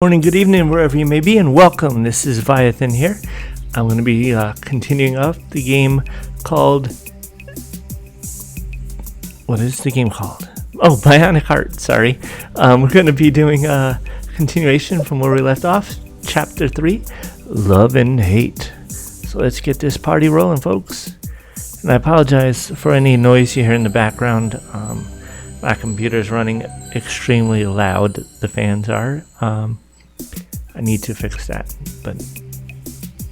Morning, good evening, wherever you may be, and welcome. This is Viathan here. I'm going to be continuing up the game called... What is the game called? Oh, Bionic Heart, sorry. We're going to be doing a continuation from where we left off. Chapter 3, Love and Hate. So let's get this party rolling, folks. And I apologize for any noise you hear in the background. My computer's running extremely loud, the fans are. I need to fix that, but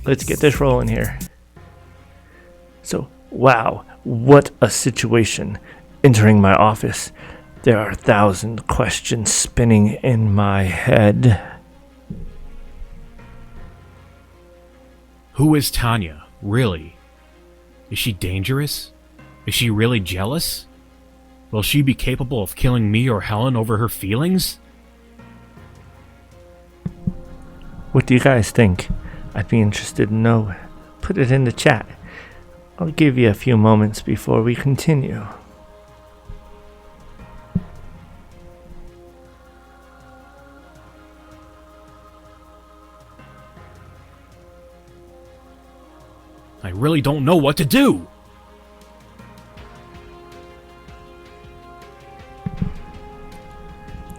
let's get this rolling here. So, wow, what a situation. Entering my office, there are 1,000 questions spinning in my head. Who is Tanya, really? Is she dangerous? Is she really jealous? Will she be capable of killing me or Helen over her feelings? What do you guys think? I'd be interested to know. Put it in the chat. I'll give you a few moments before we continue. I really don't know what to do!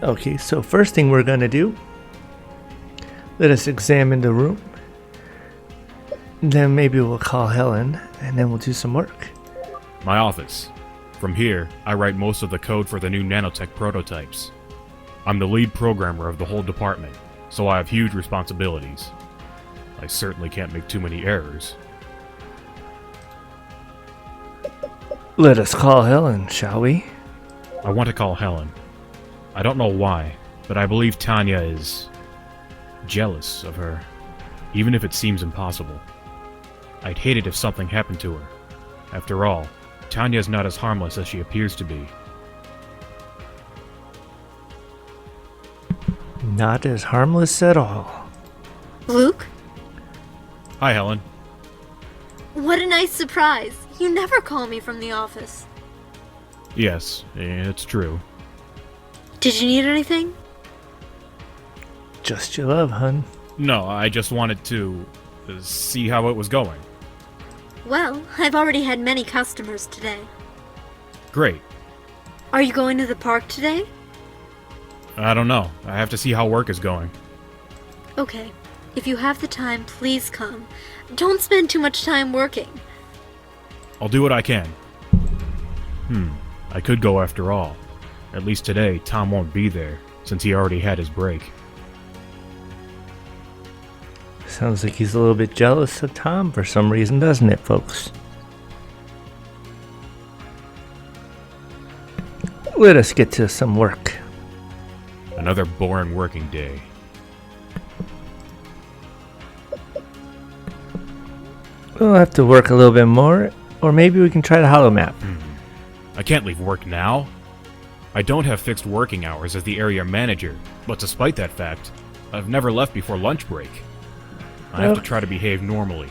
Okay, so first thing we're going to do, let us examine the room. Then maybe we'll call Helen, and then we'll do some work. My office. From here, I write most of the code for the new nanotech prototypes. I'm the lead programmer of the whole department, so I have huge responsibilities. I certainly can't make too many errors. Let us call Helen, shall we? I want to call Helen. I don't know why, but I believe Tanya is jealous of her, even if it seems impossible. I'd hate it if something happened to her. After all, Tanya's not as harmless as she appears to be. Not as harmless at all. Luke? Hi, Helen. What a nice surprise. You never call me from the office. Yes, it's true. Did you need anything? Just your love, hun. No, I just wanted to see how it was going. Well, I've already had many customers today. Great. Are you going to the park today? I don't know. I have to see how work is going. Okay. If you have the time, please come. Don't spend too much time working. I'll do what I can. I could go after all. At least today, Tom won't be there, since he already had his break. Sounds like he's a little bit jealous of Tom for some reason, doesn't it, folks? Let us get to some work. Another boring working day. We'll have to work a little bit more, or maybe we can try the holo map. I can't leave work now. I don't have fixed working hours as the area manager, but despite that fact, I've never left before lunch break. I have to try to behave normally.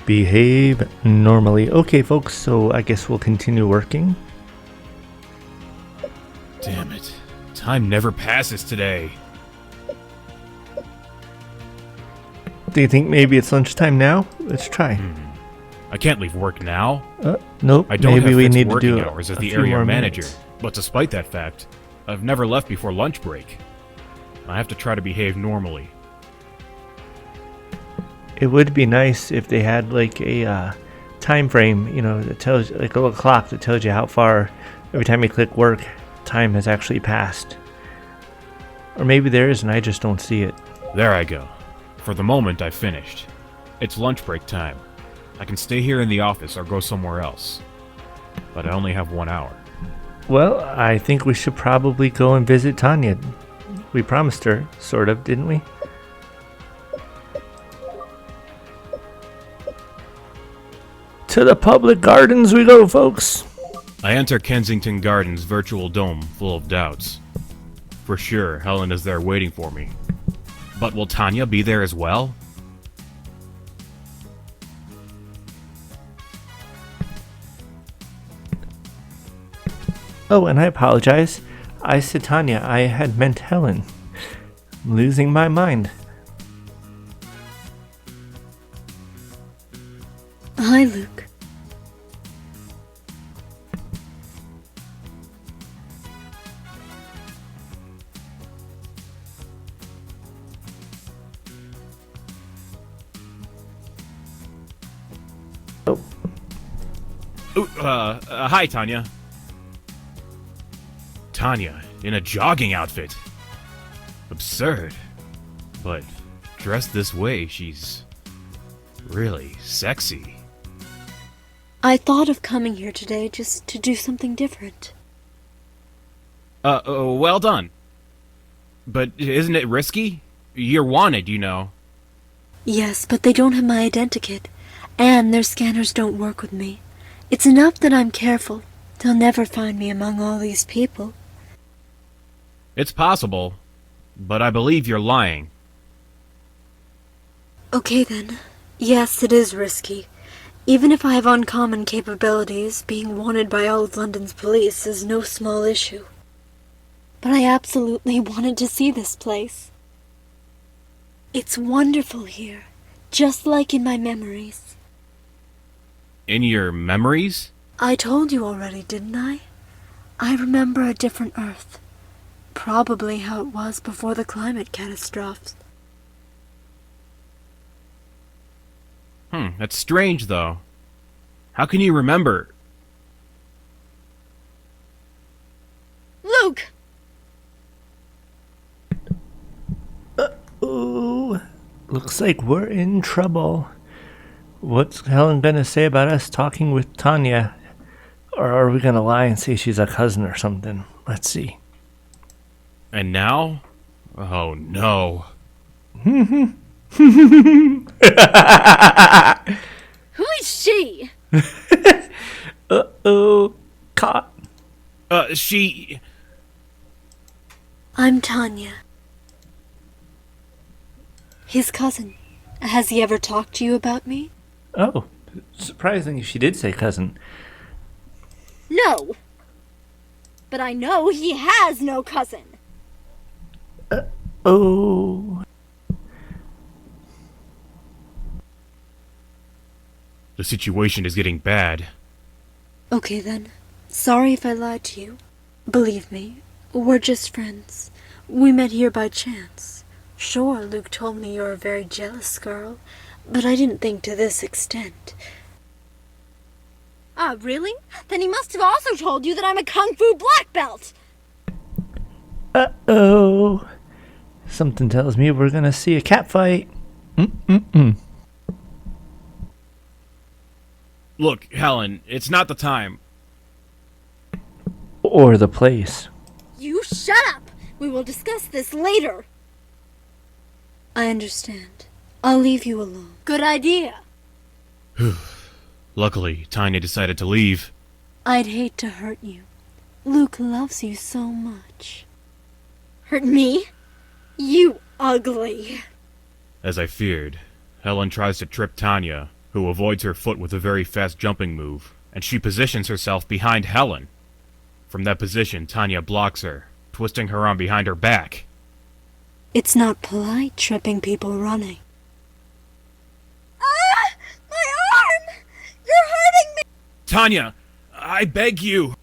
Behave normally. Okay, folks, so I guess we'll continue working. Damn it. Time never passes today. Do you think maybe it's lunchtime now? Let's try. I can't leave work now. Nope. I don't maybe have we fixed need to working do hours as a the few area more manager, minutes. but despite that fact, I've never left before lunch break. I have to try to behave normally. It would be nice if they had like a time frame, you know, that tells, like a little clock that tells you how far every time you click work, time has actually passed. Or maybe there is and I just don't see it. There I go. For the moment, I've finished. It's lunch break time. I can stay here in the office or go somewhere else. But I only have 1 hour. Well, I think we should probably go and visit Tanya. We promised her, sort of, didn't we? To the public gardens we go, folks. I enter Kensington Gardens' virtual dome full of doubts. For sure, Helen is there waiting for me. But will Tanya be there as well? Oh, and I apologize. I said Tanya. I had meant Helen. losing my mind. Hi, Luke. Oh, Ooh, hi, Tanya. Tanya, in a jogging outfit. Absurd. But dressed this way, she's really sexy. I thought of coming here today just to do something different. Well done. But isn't it risky? You're wanted, you know. Yes, but they don't have my identikit, and their scanners don't work with me. It's enough that I'm careful. They'll never find me among all these people. It's possible, but I believe you're lying. Okay then. Yes, it is risky. Even if I have uncommon capabilities, being wanted by all of London's police is no small issue. But I absolutely wanted to see this place. It's wonderful here, just like in my memories. In your memories? I told you already, didn't I? I remember a different Earth. Probably how it was before the climate catastrophes. That's strange, though. How can you remember? Luke! ooh, looks like we're in trouble. What's Helen gonna say about us talking with Tanya? Or are we gonna lie and say she's a cousin or something? Let's see. And now? Oh no. Who is she? Uh-oh, caught. She... I'm Tanya. His cousin. Has he ever talked to you about me? Oh, surprising she did say cousin. No. But I know he has no cousin. Oh, The situation is getting bad. Okay then. Sorry if I lied to you. Believe me, we're just friends. We met here by chance. Sure, Luke told me you're a very jealous girl, but I didn't think to this extent. Ah, really? Then he must have also told you that I'm a kung fu black belt! uh-oh. Something tells me we're gonna see a cat fight. Look, Helen, it's not the time. Or the place. You shut up! We will discuss this later. I understand. I'll leave you alone. Good idea. Luckily, Tanya decided to leave. I'd hate to hurt you. Luke loves you so much. Hurt me? You ugly. As I feared, Helen tries to trip Tanya, who avoids her foot with a very fast jumping move, and she positions herself behind Helen. From that position, Tanya blocks her, twisting her arm behind her back. It's not polite tripping people running. Ah! My arm! You're hurting me! Tanya, I beg you!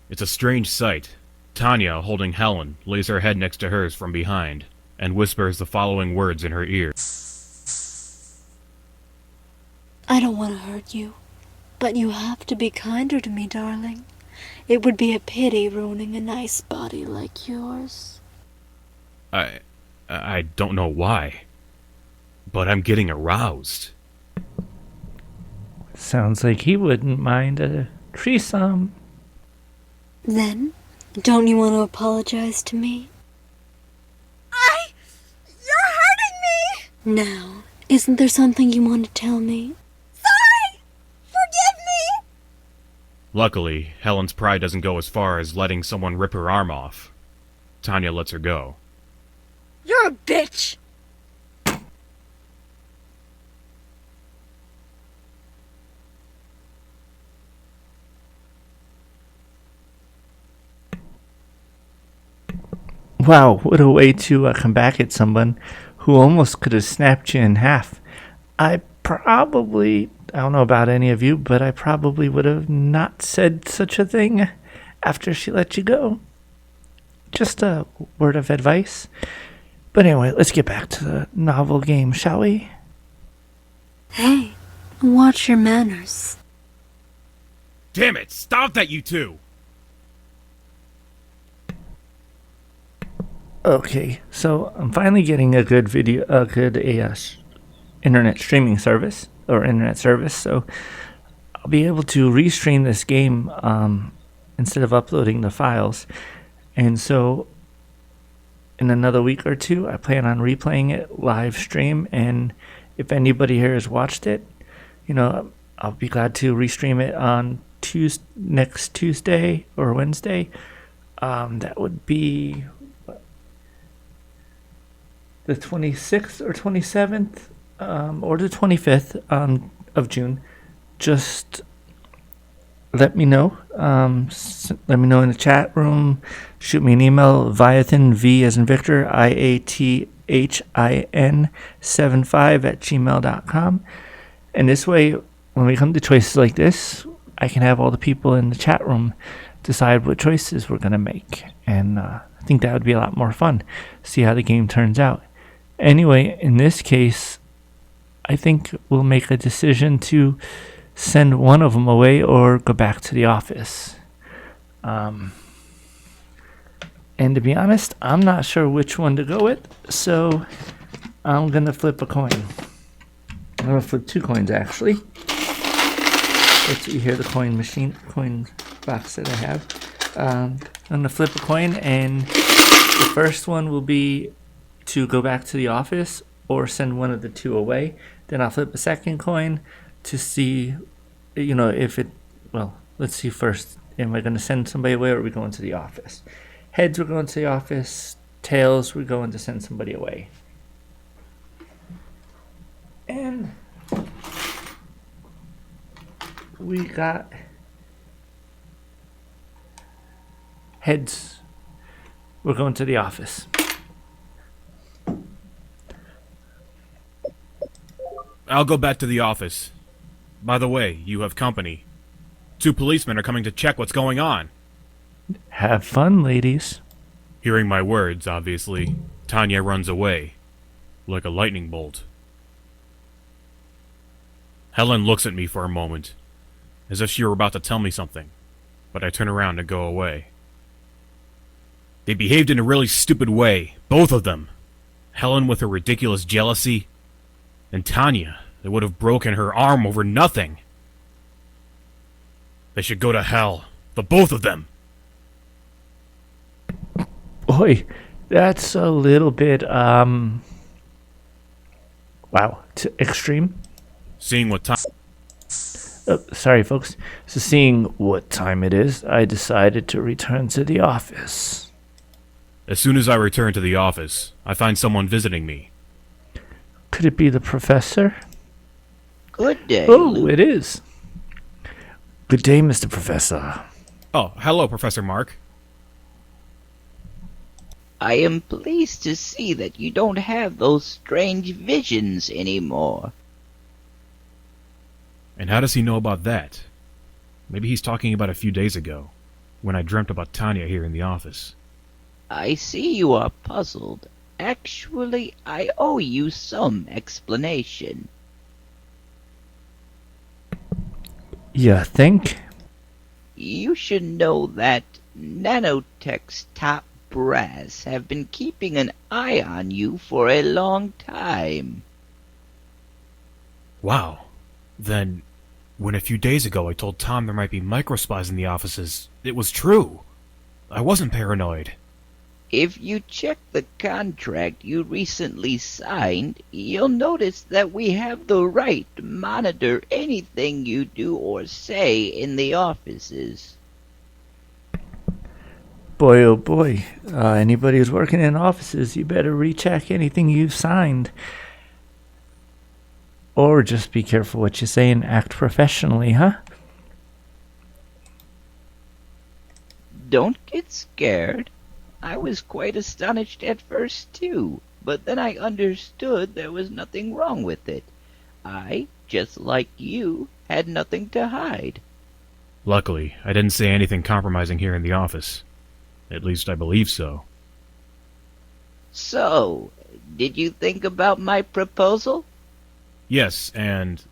It's a strange sight. Tanya, holding Helen, lays her head next to hers from behind, and whispers the following words in her ear. I don't want to hurt you, but you have to be kinder to me, darling. It would be a pity ruining a nice body like yours. I don't know why, but I'm getting aroused. Sounds like he wouldn't mind a threesome. Then, don't you want to apologize to me? You're hurting me! Now, isn't there something you want to tell me? Sorry! Forgive me! Luckily, Helen's pride doesn't go as far as letting someone rip her arm off. Tanya lets her go. You're a bitch! Wow, what a way to come back at someone who almost could have snapped you in half. I don't know about any of you, but I probably would have not said such a thing after she let you go. Just a word of advice. But anyway, let's get back to the novel game, shall we? Hey, watch your manners. Damn it! Stop that, you two! Okay, so I'm finally getting a good internet streaming service or internet service. So I'll be able to restream this game instead of uploading the files. And so in another week or two, I plan on replaying it live stream. And if anybody here has watched it, I'll be glad to restream it on next Tuesday or Wednesday. That would be the 26th or 27th or the 25th of June. Just let me know. Let me know in the chat room. Shoot me an email, Viathan, V as in Victor, IATHIN75 @gmail.com. And this way, when we come to choices like this, I can have all the people in the chat room decide what choices we're going to make. And I think that would be a lot more fun. See how the game turns out. Anyway, in this case, I think we'll make a decision to send one of them away or go back to the office. And to be honest, I'm not sure which one to go with, so I'm going to flip a coin. I'm going to flip 2 coins, actually. Let's see here, the coin box that I have. I'm going to flip a coin, and the first one will be to go back to the office or send one of the 2 away. Then I'll flip a second coin to see, if it, let's see first. Am I going to send somebody away or are we going to the office? Heads, we're going to the office. Tails, we're going to send somebody away. And we got heads. We're going to the office. I'll go back to the office. By the way, you have company. 2 policemen are coming to check what's going on. Have fun, ladies. Hearing my words, obviously, Tanya runs away, like a lightning bolt. Helen looks at me for a moment, as if she were about to tell me something, but I turn around and go away. They behaved in a really stupid way, both of them. Helen with her ridiculous jealousy, and Tanya that would have broken her arm over nothing. They should go to hell, the both of them. Boy, that's a little bit, extreme. Seeing what time... Sorry, folks. So seeing what time it is, I decided to return to the office. As soon as I return to the office, I find someone visiting me. Could it be the professor? Good day, Oh, Luke. it is. Good day, Mr. Professor. Oh, hello, Professor Mark. I am pleased to see that you don't have those strange visions anymore. And how does he know about that? Maybe he's talking about a few days ago, when I dreamt about Tanya here in the office. I see you are puzzled. Actually, I owe you some explanation. You think? You should know that Nanotech's top brass have been keeping an eye on you for a long time. Wow. Then, when a few days ago I told Tom there might be microspies in the offices, it was true. I wasn't paranoid. If you check the contract you recently signed, you'll notice that we have the right to monitor anything you do or say in the offices. Boy, oh boy. Anybody who's working in offices, you better recheck anything you've signed. Or just be careful what you say and act professionally, huh? Don't get scared. I was quite astonished at first, too, but then I understood there was nothing wrong with it. I, just like you, had nothing to hide. Luckily, I didn't say anything compromising here in the office. At least I believe so. So, did you think about my proposal? Yes, and...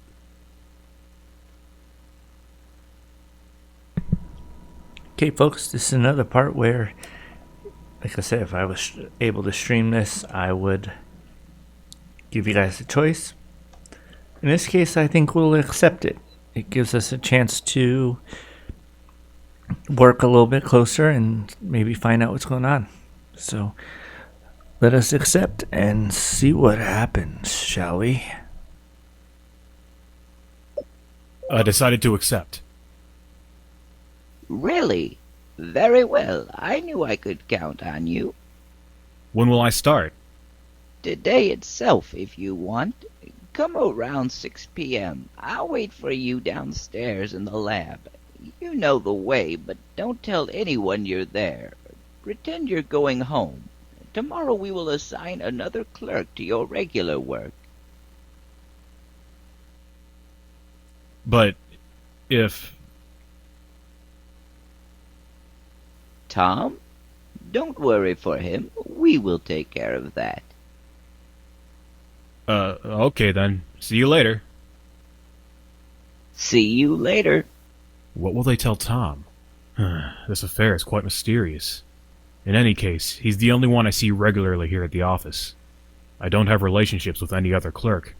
Okay, folks, this is another part where, like I said, if I was able to stream this, I would give you guys a choice. In this case, I think we'll accept it. It gives us a chance to work a little bit closer and maybe find out what's going on. So let us accept and see what happens, shall we? I decided to accept. Really? Very well. I knew I could count on you. When will I start? Today itself, if you want. Come around 6 p.m. I'll wait for you downstairs in the lab. You know the way, but don't tell anyone you're there. Pretend you're going home. Tomorrow we will assign another clerk to your regular work. But if... Tom? Don't worry for him. We will take care of that. Okay then. See you later. See you later. What will they tell Tom? This affair is quite mysterious. In any case, he's the only one I see regularly here at the office. I don't have relationships with any other clerk.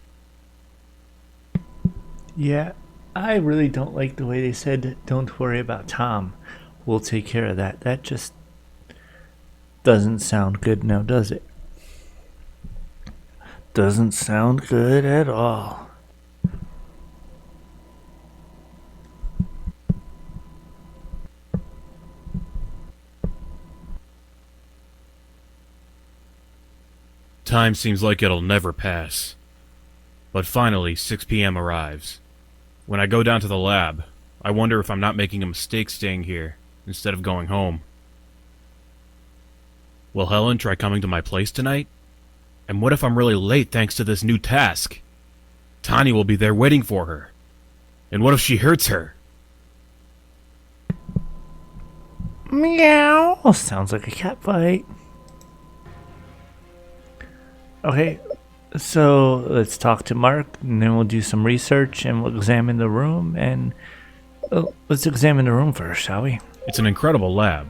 Yeah, I really don't like the way they said, don't worry about Tom. We'll take care of that. That just doesn't sound good now, does it? Doesn't sound good at all. Time seems like it'll never pass. But finally, 6 p.m. arrives. When I go down to the lab, I wonder if I'm not making a mistake staying here instead of going home. Will Helen try coming to my place tonight? And what if I'm really late thanks to this new task? Tanya will be there waiting for her. And what if she hurts her? Meow. Sounds like a cat fight. Okay, so let's talk to Mark, and then we'll do some research, and we'll examine the room, and let's examine the room first, shall we? It's an incredible lab.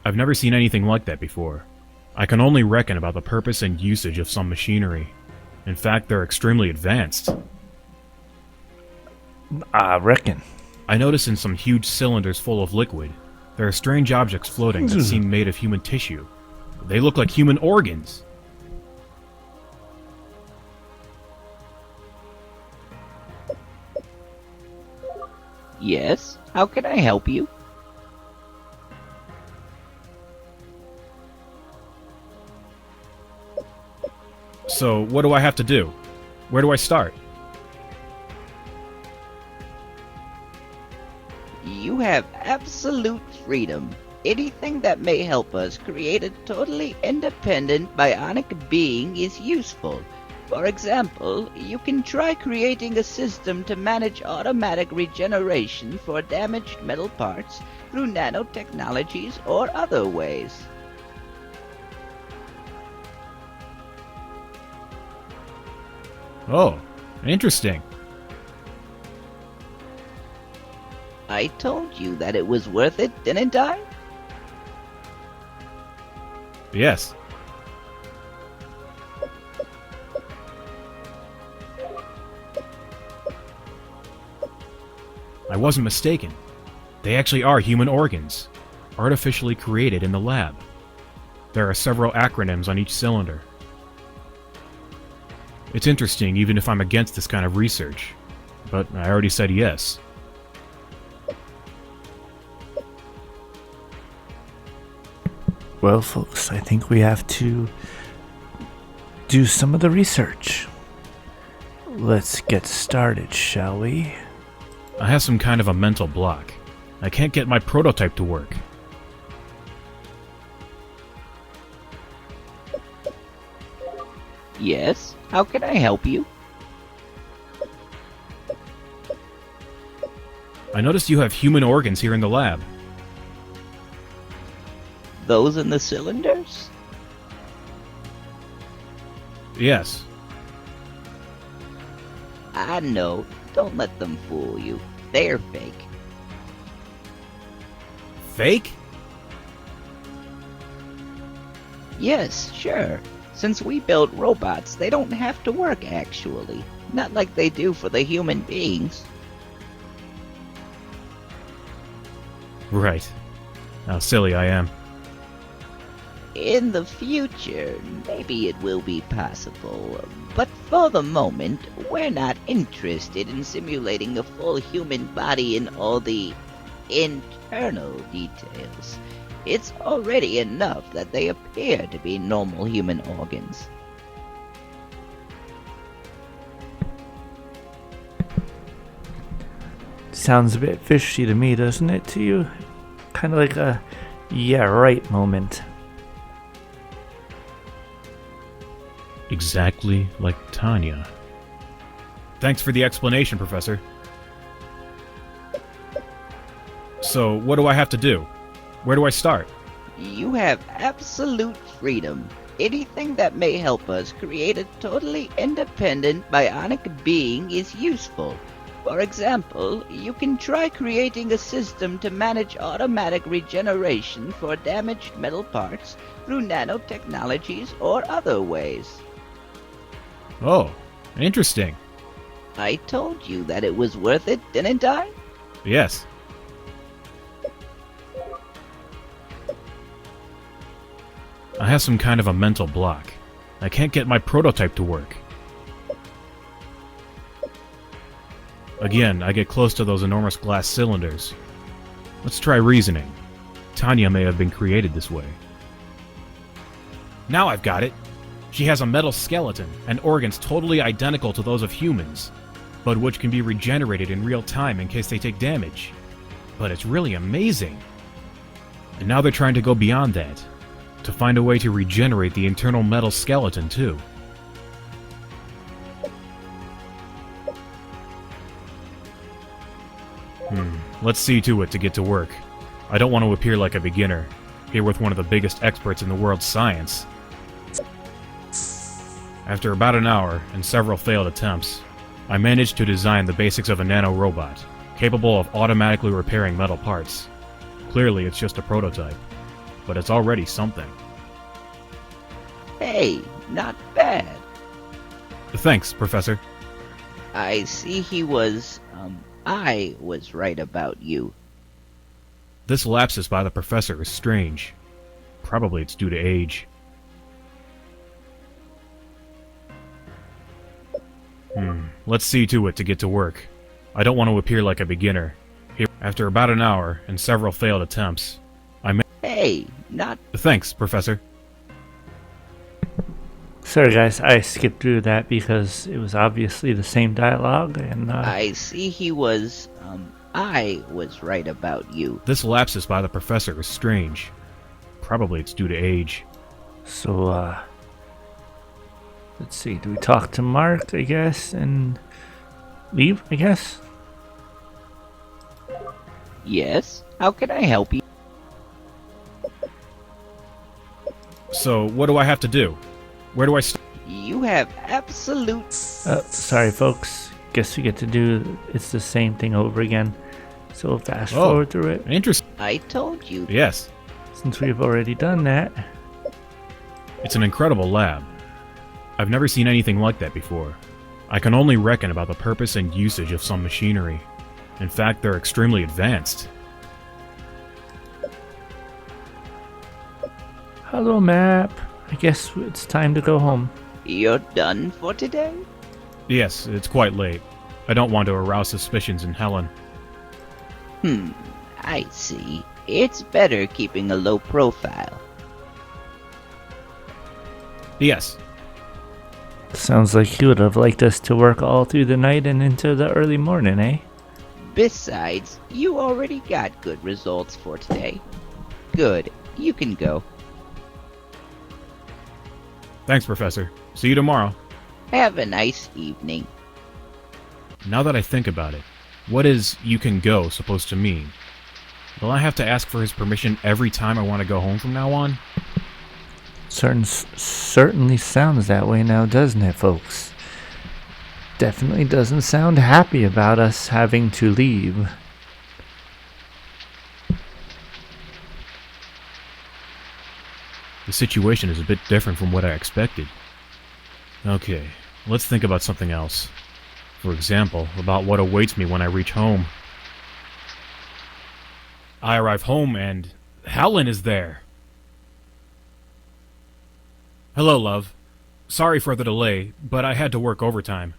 I've never seen anything like that before. I can only reckon about the purpose and usage of some machinery. In fact, they're extremely advanced. I reckon. I notice in some huge cylinders full of liquid, there are strange objects floating that seem made of human tissue. They look like human organs. Yes? How can I help you? So, what do I have to do? Where do I start? You have absolute freedom. Anything that may help us create a totally independent bionic being is useful. For example, you can try creating a system to manage automatic regeneration for damaged metal parts through nanotechnologies or other ways. Oh, interesting. I told you that it was worth it, didn't I? Yes. I wasn't mistaken. They actually are human organs, artificially created in the lab. There are several acronyms on each cylinder. It's interesting even if I'm against this kind of research, but I already said yes. Well, folks, I think we have to do some of the research. Let's get started, shall we? I have some kind of a mental block. I can't get my prototype to work. Yes, how can I help you? I noticed you have human organs here in the lab. Those in the cylinders? Yes. I know. Don't let them fool you. They're fake. Fake? Yes, sure. Since we build robots, they don't have to work actually. Not like they do for the human beings. Right. How silly I am. In the future, maybe it will be possible, but for the moment, we're not interested in simulating a full human body in all the internal details. It's already enough that they appear to be normal human organs. Sounds a bit fishy to me, doesn't it, to you? Kind of like a yeah, right moment. Exactly like Tanya. Thanks for the explanation, Professor. So, what do I have to do? Where do I start? You have absolute freedom. Anything that may help us create a totally independent bionic being is useful. For example, you can try creating a system to manage automatic regeneration for damaged metal parts through nanotechnologies or other ways. Oh, interesting. I told you that it was worth it, didn't I? Yes. I have some kind of a mental block. I can't get my prototype to work. Again, I get close to those enormous glass cylinders. Let's try reasoning. Tanya may have been created this way. Now I've got it! She has a metal skeleton and organs totally identical to those of humans, but which can be regenerated in real time in case they take damage. But it's really amazing! And now they're trying to go beyond that, to find a way to regenerate the internal metal skeleton too. Let's see to it to get to work. I don't want to appear like a beginner, here with one of the biggest experts in the world's science. After about an hour and several failed attempts, I managed to design the basics of a nano-robot, capable of automatically repairing metal parts. Clearly it's just a prototype, but it's already something. Hey, not bad. Thanks, Professor. I see I was right about you. This lapsus by the Professor is strange. Probably it's due to age. Let's see to it to get to work. I don't want to appear like a beginner. Here, after about an hour and several failed attempts, Hey, not... Thanks, Professor. Sorry guys, I skipped through that because it was obviously the same dialogue and I see I was right about you. This lapsus by the Professor is strange. Probably it's due to age. so let's see, do we talk to Mark, I guess, and leave, I guess? Yes, how can I help you? So, what do I have to do? Where do I start? You have absolute... Sorry folks, guess we get to do, it's the same thing over again. So we'll fast forward through it. Interesting. I told you. Yes. Since we've already done that. It's an incredible lab. I've never seen anything like that before. I can only reckon about the purpose and usage of some machinery. In fact, they're extremely advanced. Hello map. I guess it's time to go home. You're done for today? Yes, it's quite late. I don't want to arouse suspicions in Helen. I see. It's better keeping a low profile. Yes. Sounds like you would have liked us to work all through the night and into the early morning, eh? Besides, you already got good results for today. Good. You can go. Thanks, Professor. See you tomorrow. Have a nice evening. Now that I think about it, what is "you can go" supposed to mean? Will I have to ask for his permission every time I want to go home from now on? Certainly sounds that way now, doesn't it, folks? Definitely doesn't sound happy about us having to leave. The situation is a bit different from what I expected. Okay, let's think about something else. For example, about what awaits me when I reach home. I arrive home and Helen is there. Hello, love. Sorry for the delay, but I had to work overtime.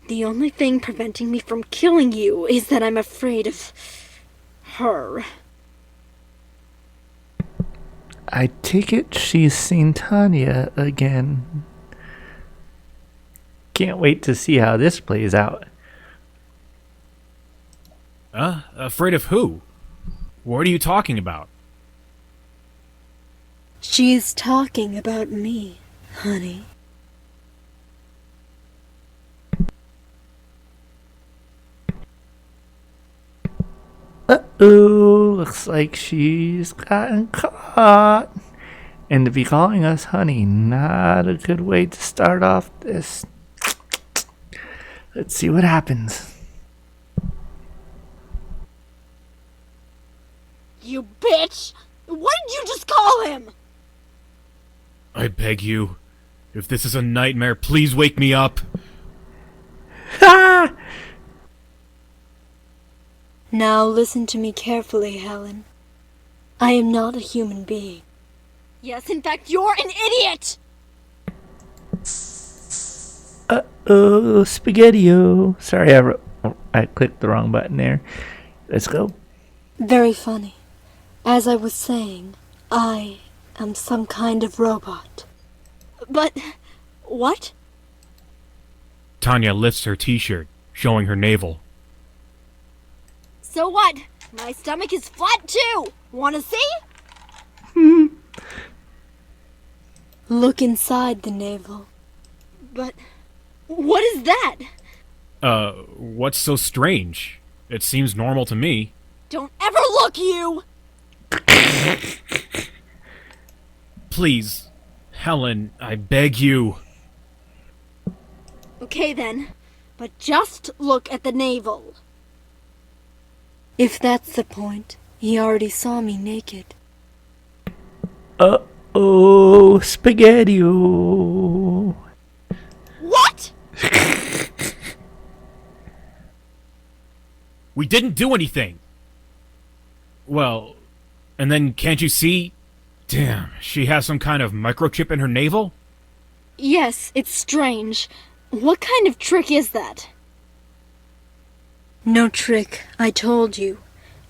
The only thing preventing me from killing you is that I'm afraid of her. I take it she's seen Tanya again. Can't wait to see how this plays out. Afraid of who? What are you talking about? She's talking about me, honey. Uh-oh, looks like she's gotten caught. And to be calling us honey, not a good way to start off this. Let's see what happens. You bitch! What did you just call him? I beg you, if this is a nightmare, please wake me up. Ha! Now listen to me carefully, Helen. I am not a human being. Yes, in fact, you're an idiot! Uh-oh, spaghetti-o. Sorry, I clicked the wrong button there. Let's go. Very funny. As I was saying, I am some kind of robot. But what? Tanya lifts her t-shirt, showing her navel. So what? My stomach is flat too! Wanna see? Look inside the navel. But what is that? What's so strange? It seems normal to me. Don't ever look, you! Please, Helen, I beg you. Okay then, but just look at the navel. If that's the point, he already saw me naked. Uh-oh, spaghetti-o. What? We didn't do anything. Well, and then can't you see? Damn, she has some kind of microchip in her navel? Yes, it's strange. What kind of trick is that? No trick, I told you.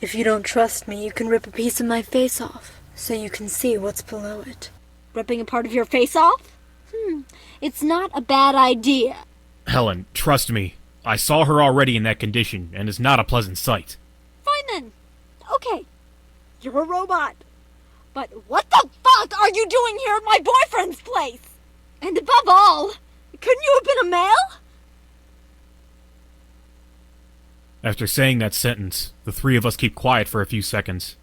If you don't trust me, you can rip a piece of my face off, so you can see what's below it. Ripping a part of your face off? It's not a bad idea. Helen, trust me. I saw her already in that condition, and it's not a pleasant sight. Fine then. Okay. You're a robot. But what the fuck are you doing here at my boyfriend's place? And above all, couldn't you have been a male? After saying that sentence, the three of us keep quiet for a few seconds.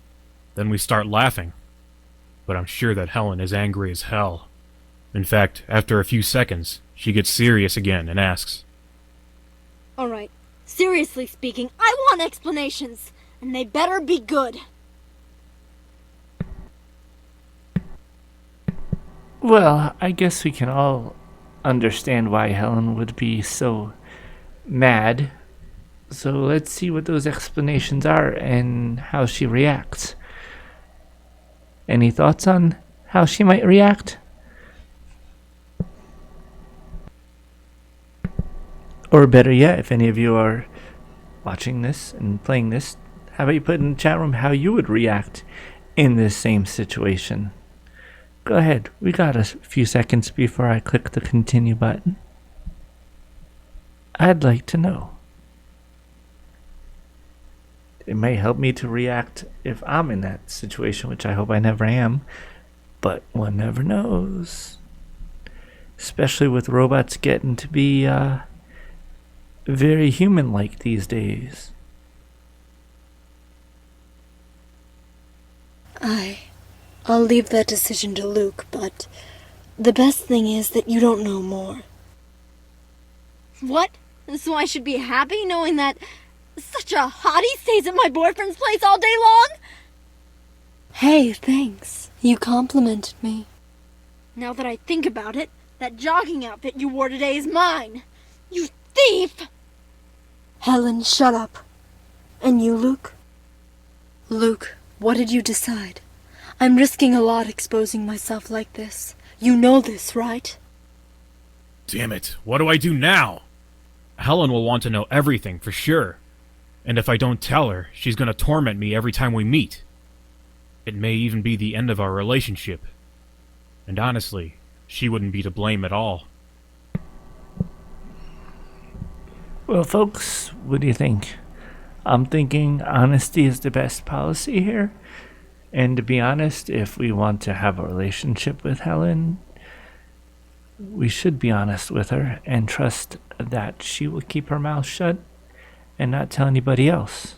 Then we start laughing. But I'm sure that Helen is angry as hell. In fact, after a few seconds, she gets serious again and asks, Alright, seriously speaking, I want explanations, and they better be good. Well, I guess we can all understand why Helen would be so mad. So let's see what those explanations are and how she reacts. Any thoughts on how she might react? Or better yet, if any of you are watching this and playing this, how about you put in the chat room how you would react in this same situation? Go ahead, we got a few seconds before I click the continue button. I'd like to know. It may help me to react if I'm in that situation, which I hope I never am, but one never knows. especially with robots getting to be very human-like these days. I'll leave that decision to Luke, but the best thing is that you don't know more. What? So I should be happy knowing that such a hottie stays at my boyfriend's place all day long? Hey, thanks. You complimented me. Now that I think about it, that jogging outfit you wore today is mine. You thief! Helen, shut up. And you, Luke? Luke, what did you decide? I'm risking a lot exposing myself like this. You know this, right? Damn it, what do I do now? Helen will want to know everything for sure. And if I don't tell her, she's gonna torment me every time we meet. It may even be the end of our relationship. And honestly, she wouldn't be to blame at all. Well, folks, what do you think? I'm thinking honesty is the best policy here. And to be honest, if we want to have a relationship with Helen, we should be honest with her and trust that she will keep her mouth shut and not tell anybody else.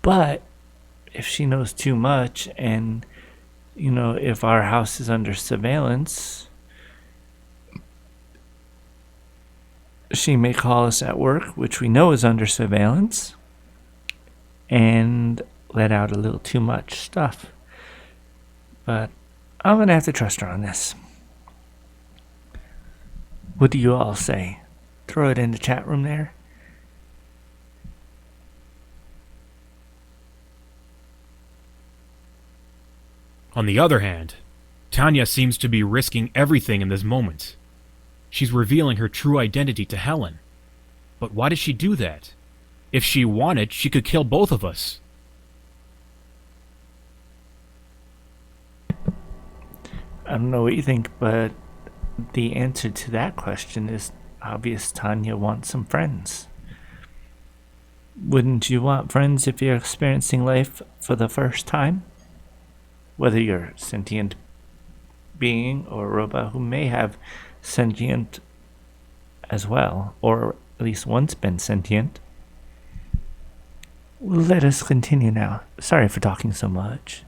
But if she knows too much and, if our house is under surveillance, she may call us at work, which we know is under surveillance, and let out a little too much stuff. But I'm going to have to trust her on this. What do you all say? Throw it in the chat room there. On the other hand, Tanya seems to be risking everything in this moment. She's revealing her true identity to Helen. But why does she do that? If she wanted, she could kill both of us. I don't know what you think, but the answer to that question is obvious. Tanya wants some friends. Wouldn't you want friends if you're experiencing life for the first time? Whether you're a sentient being or a robot who may have sentient as well, or at least once been sentient. Let us continue now. Sorry for talking so much.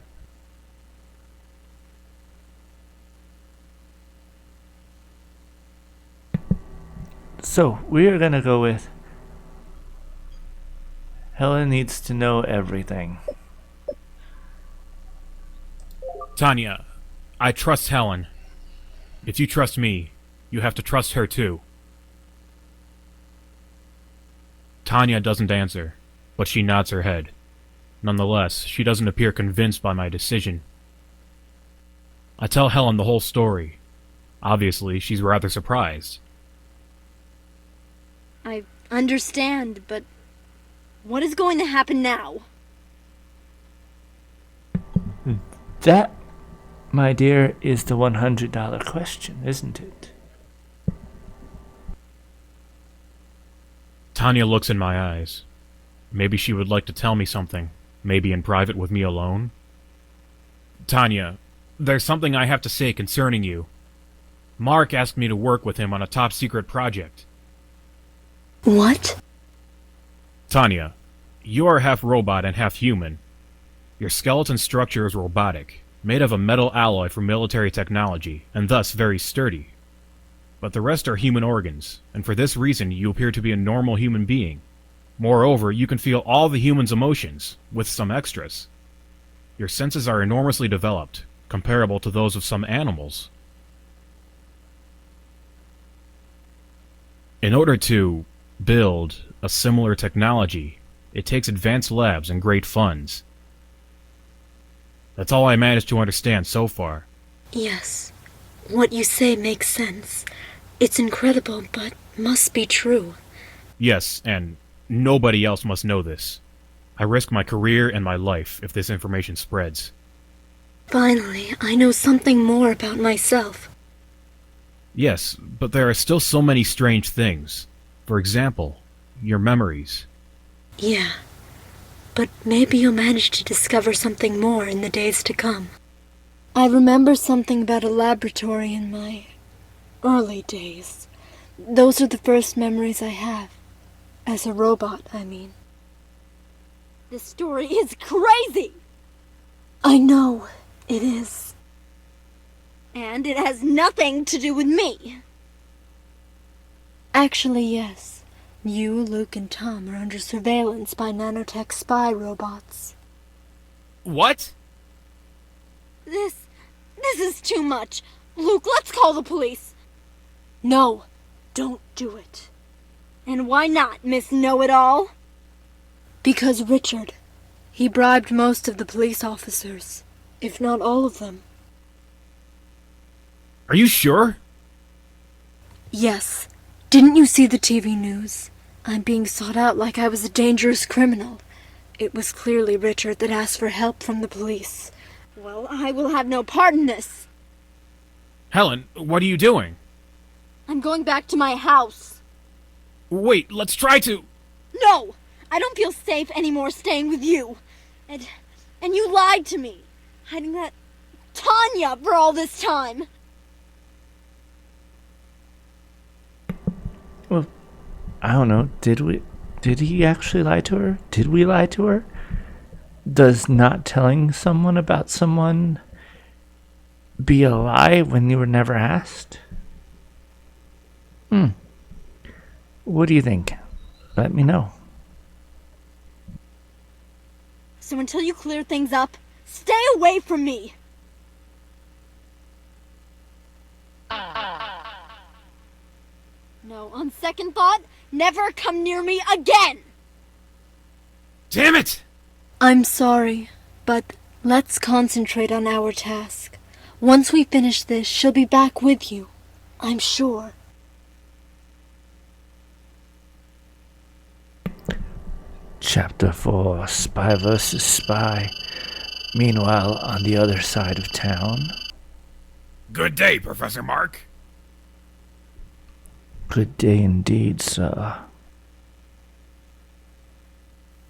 So, we are going to go with Helen needs to know everything. Tanya, I trust Helen. If you trust me, you have to trust her too. Tanya doesn't answer, but she nods her head. Nonetheless, she doesn't appear convinced by my decision. I tell Helen the whole story. Obviously, she's rather surprised. I understand, but what is going to happen now? That, my dear, is the $100 question, isn't it? Tanya looks in my eyes. Maybe she would like to tell me something, maybe in private with me alone. Tanya, there's something I have to say concerning you. Mark asked me to work with him on a top-secret project. What? Tanya, you are half robot and half human. Your skeleton structure is robotic, made of a metal alloy for military technology, and thus very sturdy. But the rest are human organs, and for this reason you appear to be a normal human being. Moreover, you can feel all the human's emotions, with some extras. Your senses are enormously developed, comparable to those of some animals. In order to build a similar technology, it takes advanced labs and great funds. That's all I managed to understand so far. Yes. What you say makes sense. It's incredible, but must be true. Yes, and nobody else must know this. I risk my career and my life if this information spreads. Finally, I know something more about myself. Yes, but there are still so many strange things. For example, your memories. Yeah. But maybe you'll manage to discover something more in the days to come. I remember something about a laboratory in my early days. Those are the first memories I have. As a robot, I mean. This story is crazy! I know, it is. And it has nothing to do with me. Actually, yes. You, Luke, and Tom are under surveillance by nanotech spy robots. What? This is too much. Luke, let's call the police. No, don't do it. And why not, Miss Know-It-All? Because Richard, he bribed most of the police officers, if not all of them. Are you sure? Yes. Didn't you see the TV news? I'm being sought out like I was a dangerous criminal. It was clearly Richard that asked for help from the police. Well, I will have no part in this. Helen, what are you doing? I'm going back to my house. Wait, let's try to... No! I don't feel safe anymore staying with you. And you lied to me, hiding that Tanya for all this time. Well, I don't know. Did he actually lie to her? Did we lie to her? Does not telling someone about someone be a lie when you were never asked? What do you think? Let me know. So until you clear things up, stay away from me. No, on second thought, never come near me again! Damn it! I'm sorry, but let's concentrate on our task. Once we finish this, she'll be back with you. I'm sure. Chapter 4, Spy vs. Spy. Meanwhile, on the other side of town. Good day, Professor Mark. Good day indeed, sir.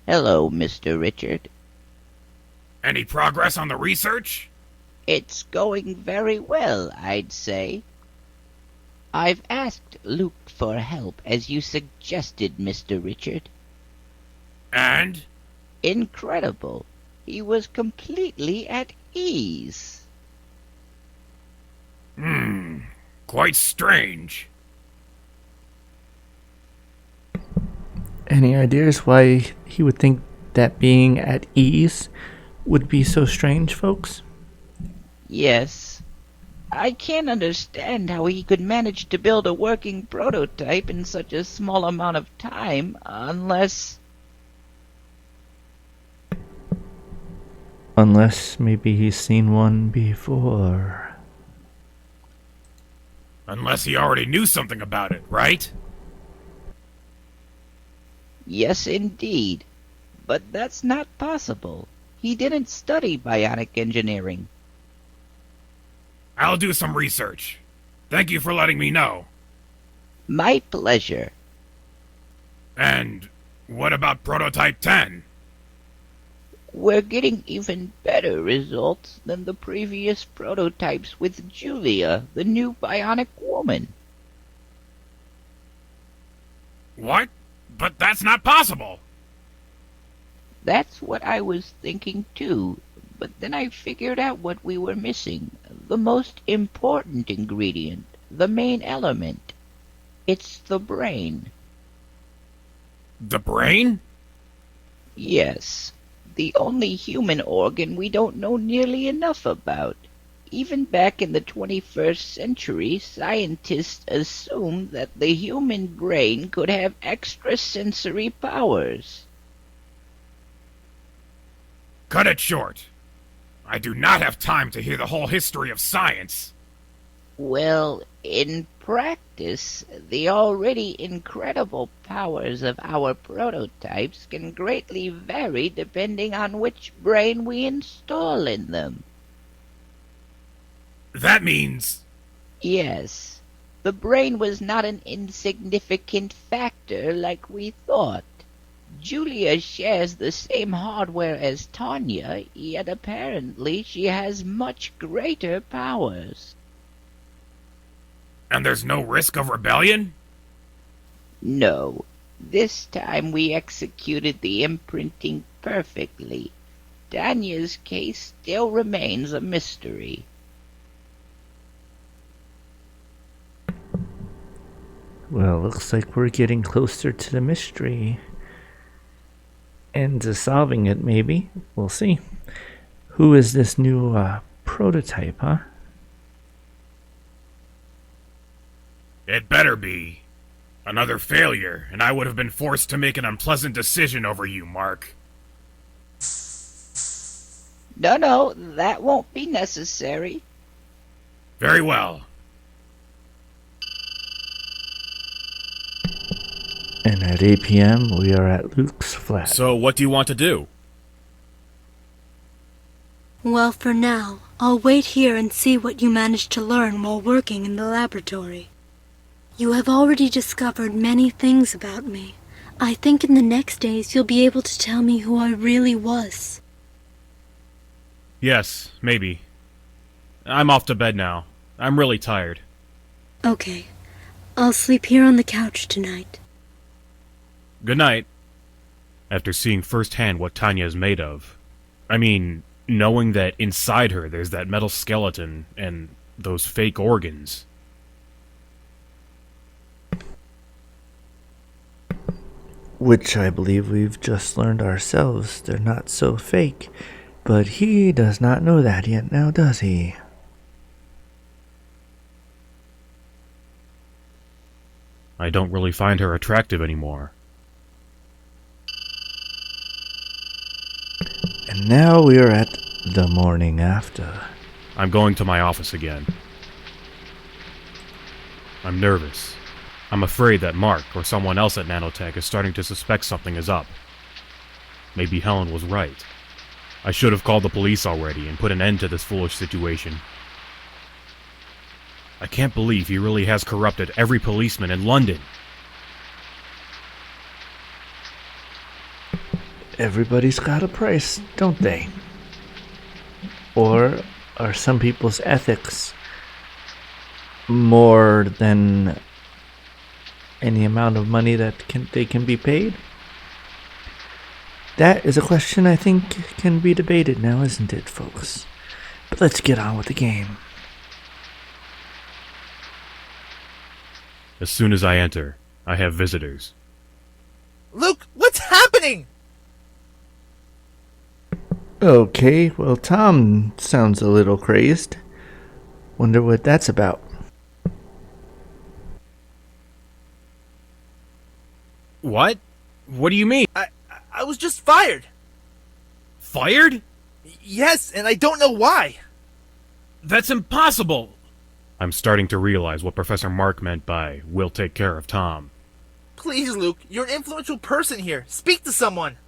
Hello, Mr. Richard. Any progress on the research? It's going very well, I'd say. I've asked Luke for help, as you suggested, Mr. Richard. And? Incredible. He was completely at ease. Quite strange. Any ideas why he would think that being at ease would be so strange, folks? Yes. I can't understand how he could manage to build a working prototype in such a small amount of time, unless... Unless maybe he's seen one before. Unless he already knew something about it, right? Yes, indeed. But that's not possible. He didn't study bionic engineering. I'll do some research. Thank you for letting me know. My pleasure. And what about Prototype 10? We're getting even better results than the previous prototypes with Julia, the new bionic woman. What? But that's not possible! That's what I was thinking too, but then I figured out what we were missing. The most important ingredient, the main element. It's the brain. The brain? Yes. The only human organ we don't know nearly enough about. Even back in the 21st century, scientists assumed that the human brain could have extrasensory powers. Cut it short. I do not have time to hear the whole history of science. Well, in practice, the already incredible powers of our prototypes can greatly vary depending on which brain we install in them. That means... Yes, the brain was not an insignificant factor like we thought. Julia shares the same hardware as Tanya, yet apparently she has much greater powers. And there's no risk of rebellion? No, this time we executed the imprinting perfectly. Tanya's case still remains a mystery. Well, looks like we're getting closer to the mystery. And to solving it, maybe. We'll see. Who is this new prototype, huh? It better be. Another failure, and I would have been forced to make an unpleasant decision over you, Mark. No, that won't be necessary. Very well. And at 8 p.m., we are at Luke's flat. So, what do you want to do? Well, for now, I'll wait here and see what you managed to learn while working in the laboratory. You have already discovered many things about me. I think in the next days you'll be able to tell me who I really was. Yes, maybe. I'm off to bed now. I'm really tired. Okay. I'll sleep here on the couch tonight. Good night. After seeing firsthand what Tanya is made of, I mean, knowing that inside her there's that metal skeleton and those fake organs. Which I believe we've just learned ourselves. They're not so fake. But he does not know that yet now, does he? I don't really find her attractive anymore. And now we are at the morning after. I'm going to my office again. I'm nervous. I'm afraid that Mark or someone else at Nanotech is starting to suspect something is up. Maybe Helen was right. I should have called the police already and put an end to this foolish situation. I can't believe he really has corrupted every policeman in London. Everybody's got a price, don't they? Or are some people's ethics more than any amount of money that they can be paid? That is a question I think can be debated now, isn't it, folks? But let's get on with the game. As soon as I enter, I have visitors. Luke, what's happening? Okay, well, Tom sounds a little crazed. Wonder what that's about. What? What do you mean? I was just fired. Fired? Yes, and I don't know why. That's impossible! I'm starting to realize what Professor Mark meant by, "we'll take care of Tom." Please, Luke, you're an influential person here. Speak to someone.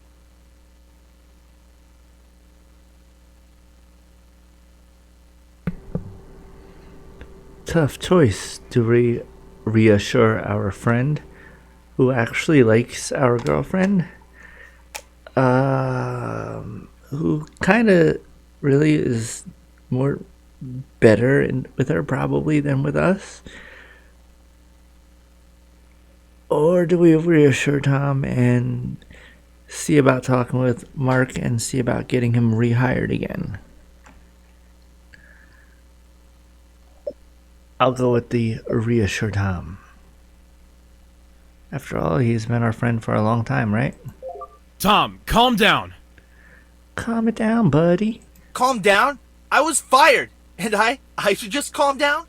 Tough choice to reassure our friend who actually likes our girlfriend. Who kind of really is more better with her probably than with us. Or do we reassure Tom and see about talking with Mark and see about getting him rehired again? I'll go with the reassure Tom. After all, he's been our friend for a long time, right? Tom, calm down! Calm it down, buddy. Calm down? I was fired, and I should just calm down?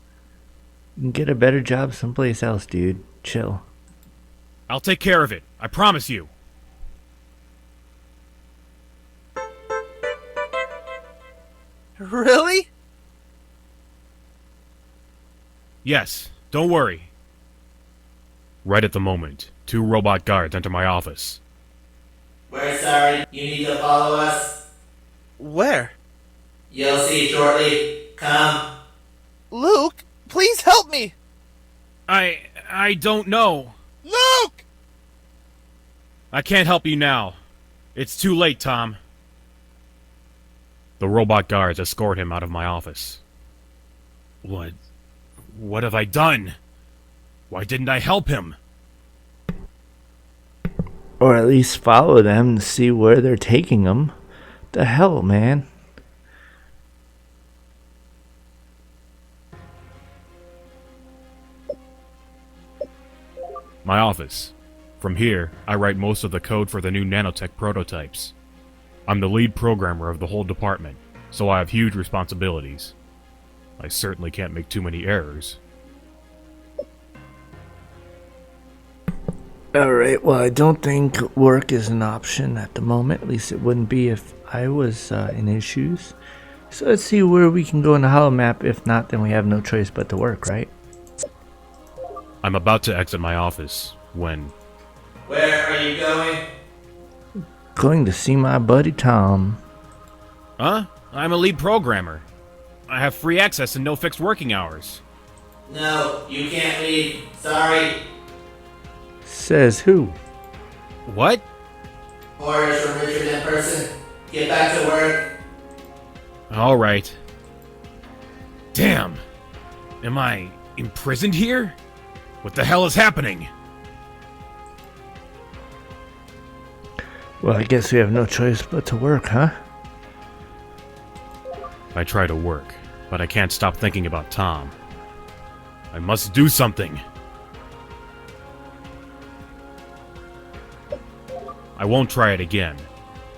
Get a better job someplace else, dude. Chill. I'll take care of it, I promise you. Really? Yes, don't worry. Right at the moment, 2 robot guards enter my office. We're sorry, you need to follow us. Where? You'll see shortly. Come. Luke, please help me! I don't know. Luke! I can't help you now. It's too late, Tom. The robot guards escort him out of my office. What have I done? Why didn't I help him? Or at least follow them to see where they're taking them. The hell, man. My office. From here, I write most of the code for the new nanotech prototypes. I'm the lead programmer of the whole department, so I have huge responsibilities. I certainly can't make too many errors. Alright, well, I don't think work is an option at the moment. At least it wouldn't be if I was in issues. So let's see where we can go in the hollow map. If not, then we have no choice but to work, right? I'm about to exit my office when... Where are you going? Going to see my buddy Tom. Huh? I'm a lead programmer. I have free access and no fixed working hours. No, you can't leave. Sorry. Says who? What? Orders from Richard in person. Get back to work. Alright. Damn! Am I imprisoned here? What the hell is happening? Well, I guess we have no choice but to work, huh? I try to work, but I can't stop thinking about Tom. I must do something. I won't try it again.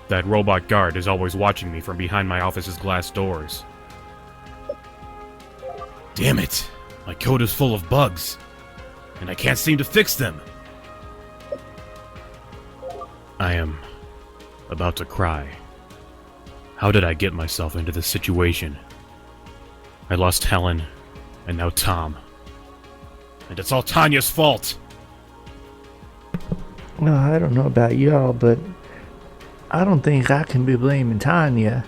That robot guard is always watching me from behind my office's glass doors. Damn it! My code is full of bugs, and I can't seem to fix them. I am about to cry. How did I get myself into this situation? I lost Helen, and now Tom. And it's all Tanya's fault! Well, I don't know about y'all, but I don't think I can be blaming Tanya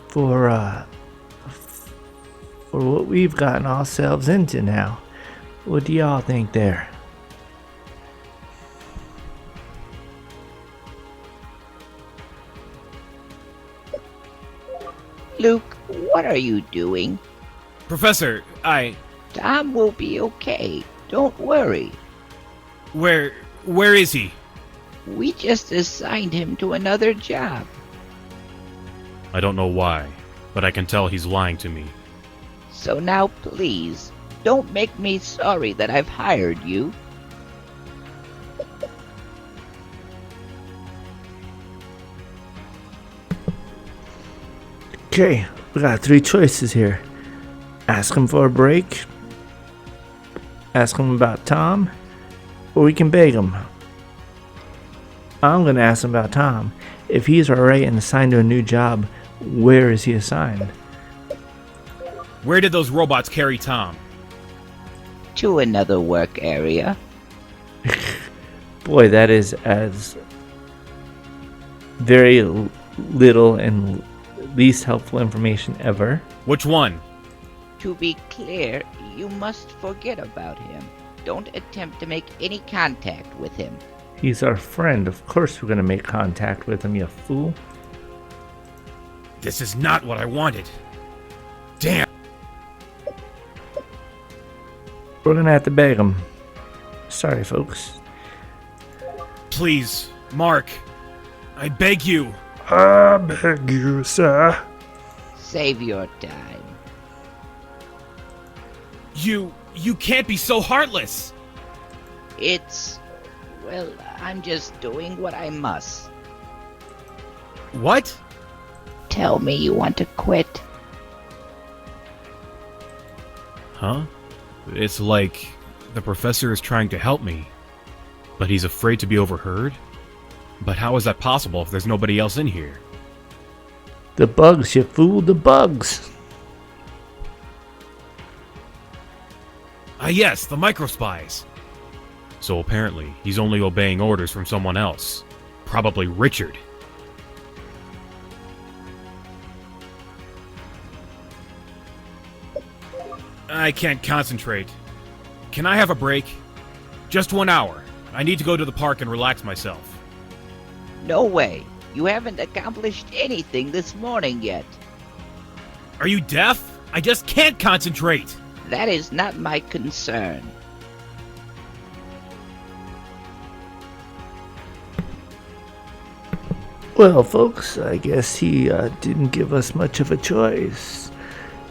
for what we've gotten ourselves into now. What do y'all think there? Luke, what are you doing? Professor, Tom will be okay. Don't worry. Where is he? We just assigned him to another job. I don't know why, but I can tell he's lying to me. So now please, don't make me sorry that I've hired you. Okay, we got three choices here. Ask him for a break, ask him about Tom, or we can beg him. I'm gonna ask him about Tom. If he's alright and assigned to a new job, where is he assigned? Where did those robots carry Tom? To another work area. Boy, that is as very little and least helpful information ever. Which one? To be clear, you must forget about him. Don't attempt to make any contact with him. He's our friend. Of course we're gonna make contact with him, you fool. This is not what I wanted. Damn. We're gonna have to beg him. Sorry, folks. Please, Mark. I beg you. I beg you, sir. Save your time. You can't be so heartless. Well, I'm just doing what I must. What? Tell me you want to quit. Huh? It's like the professor is trying to help me, but he's afraid to be overheard? But how is that possible if there's nobody else in here? The bugs, you fool, the bugs. Ah yes, the microspies. So apparently, he's only obeying orders from someone else. Probably Richard. I can't concentrate. Can I have a break? Just 1 hour. I need to go to the park and relax myself. No way. You haven't accomplished anything this morning yet. Are you deaf? I just can't concentrate! That is not my concern. Well, folks, I guess he didn't give us much of a choice.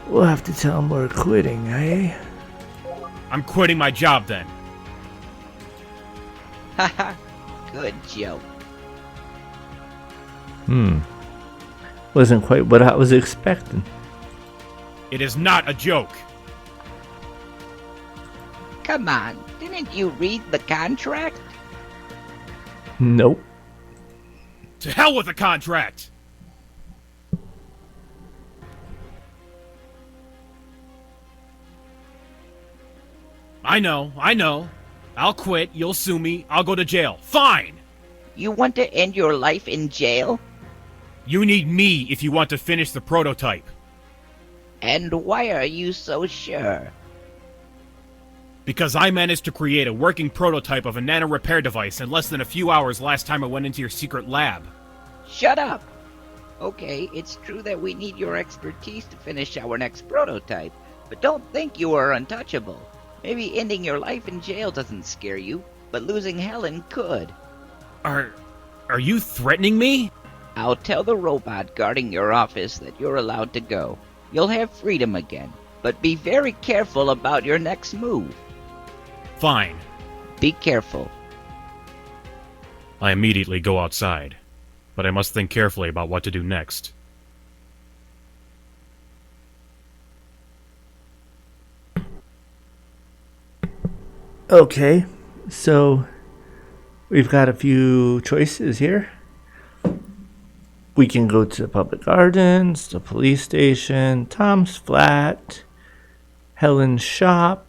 We'll have to tell him we're quitting, eh? I'm quitting my job then. Haha, good joke. Wasn't quite what I was expecting. It is not a joke. Come on, didn't you read the contract? Nope. To hell with the contract! I know. I'll quit, you'll sue me, I'll go to jail. Fine! You want to end your life in jail? You need me if you want to finish the prototype. And why are you so sure? Because I managed to create a working prototype of a nano repair device in less than a few hours last time I went into your secret lab. Shut up! Okay, it's true that we need your expertise to finish our next prototype, but don't think you are untouchable. Maybe ending your life in jail doesn't scare you, but losing Helen could. Are you threatening me? I'll tell the robot guarding your office that you're allowed to go. You'll have freedom again, but be very careful about your next move. Fine. Be careful. I immediately go outside, but I must think carefully about what to do next. Okay, so we've got a few choices here. We can go to the public gardens, the police station, Tom's flat, Helen's shop,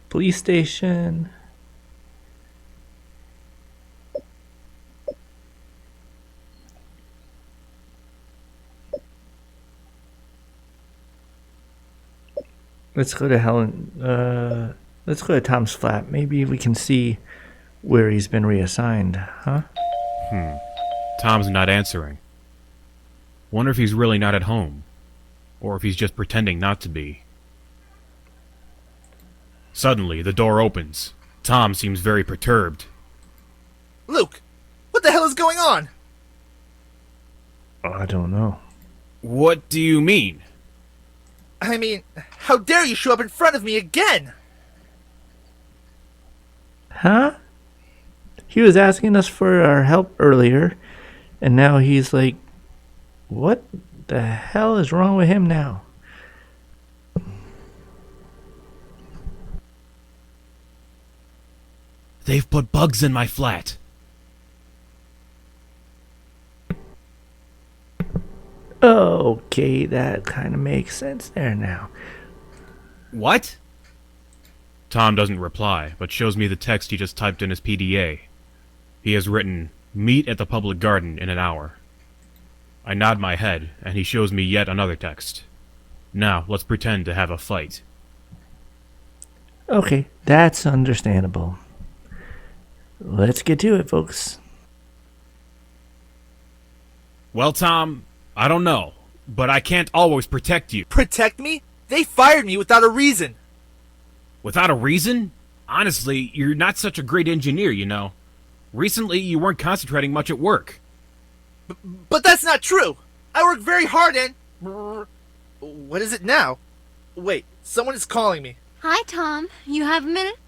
police station. Let's go to let's go to Tom's flat. Maybe we can see where he's been reassigned, huh? Tom's not answering. Wonder if he's really not at home. Or if he's just pretending not to be. Suddenly, the door opens. Tom seems very perturbed. Luke, what the hell is going on? I don't know. What do you mean? I mean, how dare you show up in front of me again? Huh? He was asking us for our help earlier, and now he's like, what the hell is wrong with him now? They've put bugs in my flat. Okay, that kind of makes sense there now. What? Tom doesn't reply, but shows me the text he just typed in his PDA. He has written, "Meet at the public garden in an hour." I nod my head, and he shows me yet another text. Now, let's pretend to have a fight. Okay, that's understandable. Let's get to it, folks. Well, Tom, I don't know, but I can't always protect you. Protect me? They fired me without a reason. Without a reason? Honestly, you're not such a great engineer, you know. Recently, you weren't concentrating much at work. But that's not true. I work very hard and... What is it now? Wait, someone is calling me. Hi, Tom. You have a minute?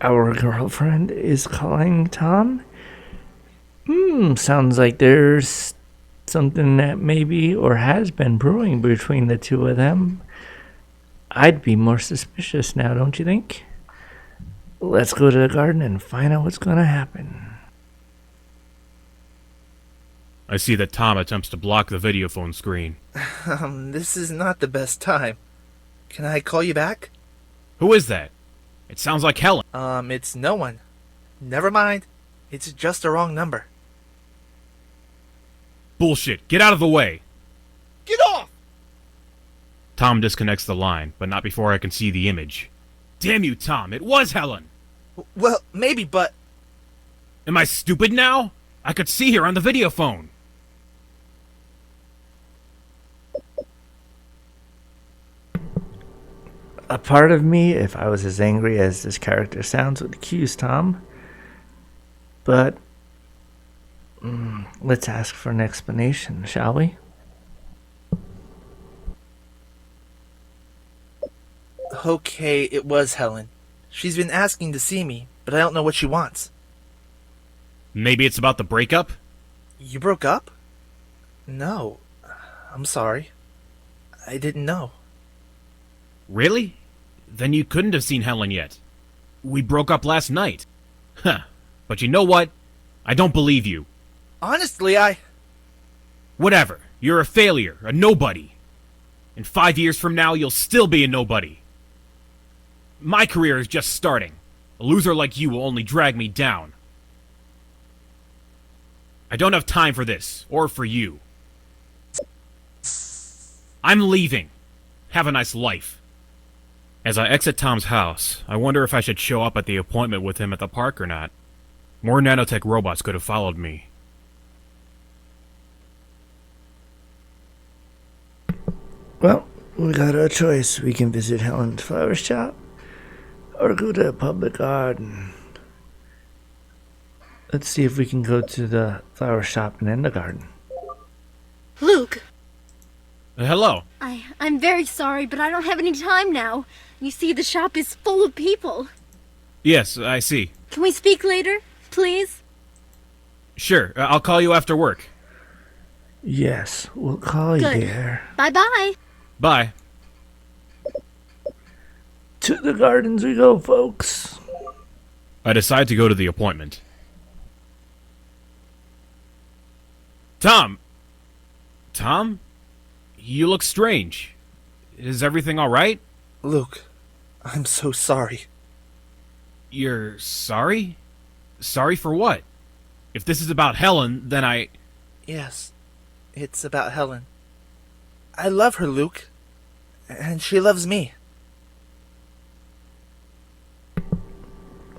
Our girlfriend is calling Tom? Sounds like there's something that maybe or has been brewing between the two of them. I'd be more suspicious now, don't you think? Let's go to the garden and find out what's going to happen. I see that Tom attempts to block the videophone screen. This is not the best time. Can I call you back? Who is that? It sounds like Helen. It's no one. Never mind. It's just a wrong number. Bullshit. Get out of the way. Get off! Tom disconnects the line, but not before I can see the image. Damn you, Tom, it was Helen! Well, maybe, but... Am I stupid now? I could see her on the video phone. A part of me, if I was as angry as this character sounds, would accuse Tom. But let's ask for an explanation, shall we? Okay, it was Helen. She's been asking to see me, but I don't know what she wants. Maybe it's about the breakup? You broke up? No. I'm sorry. I didn't know. Really? Then you couldn't have seen Helen yet. We broke up last night. Huh. But you know what? I don't believe you. Honestly, Whatever. You're a failure, a nobody. In 5 years from now, you'll still be a nobody. My career is just starting. A loser like you will only drag me down. I don't have time for this, or for you. I'm leaving. Have a nice life. As I exit Tom's house, I wonder if I should show up at the appointment with him at the park or not. More nanotech robots could have followed me. Well, we got our choice. We can visit Helen's flower shop or go to a public garden. Let's see if we can go to the flower shop and then the garden. Luke, Hello. I'm very sorry, but I don't have any time now. You see, the shop is full of people. Yes, I see. Can we speak later, please? Sure, I'll call you after work. Yes, we'll call you Good. there. Bye-bye. Bye. To the gardens we go, folks. I decide to go to the appointment. Tom! Tom? You look strange. Is everything alright? Luke, I'm so sorry. You're sorry? Sorry for what? If this is about Helen, then Yes, it's about Helen. I love her, Luke. And she loves me.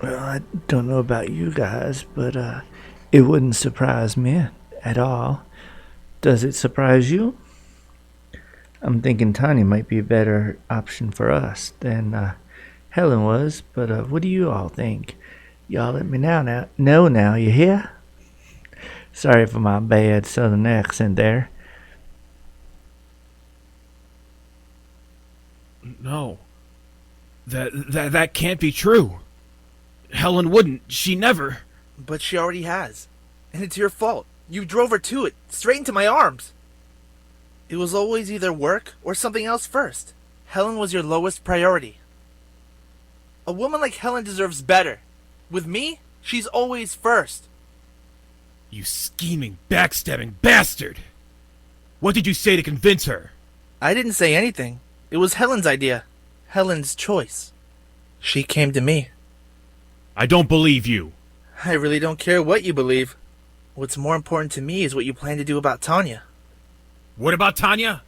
Well, I don't know about you guys, but it wouldn't surprise me at all. Does it surprise you? I'm thinking Tanya might be a better option for us than Helen was, but what do you all think? Y'all let me know now, you hear? Sorry for my bad southern accent there. No. That can't be true. Helen wouldn't. She never. But she already has. And it's your fault. You drove her to it, straight into my arms. It was always either work or something else first. Helen was your lowest priority. A woman like Helen deserves better. With me, she's always first. You scheming, backstabbing bastard! What did you say to convince her? I didn't say anything. It was Helen's idea. Helen's choice. She came to me. I don't believe you. I really don't care what you believe. What's more important to me is what you plan to do about Tanya. What about Tanya?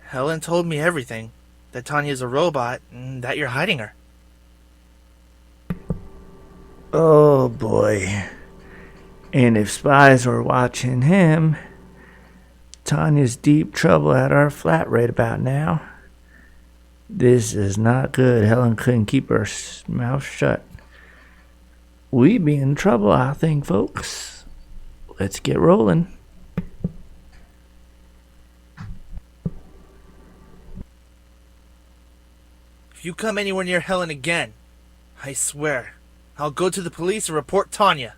Helen told me everything. That Tanya's a robot and that you're hiding her. Oh boy. And if spies were watching him, Tanya's deep trouble at our flat right about now. This is not good. Helen couldn't keep her mouth shut. We be in trouble, I think, folks. Let's get rolling. If you come anywhere near Helen again, I swear, I'll go to the police and report Tanya.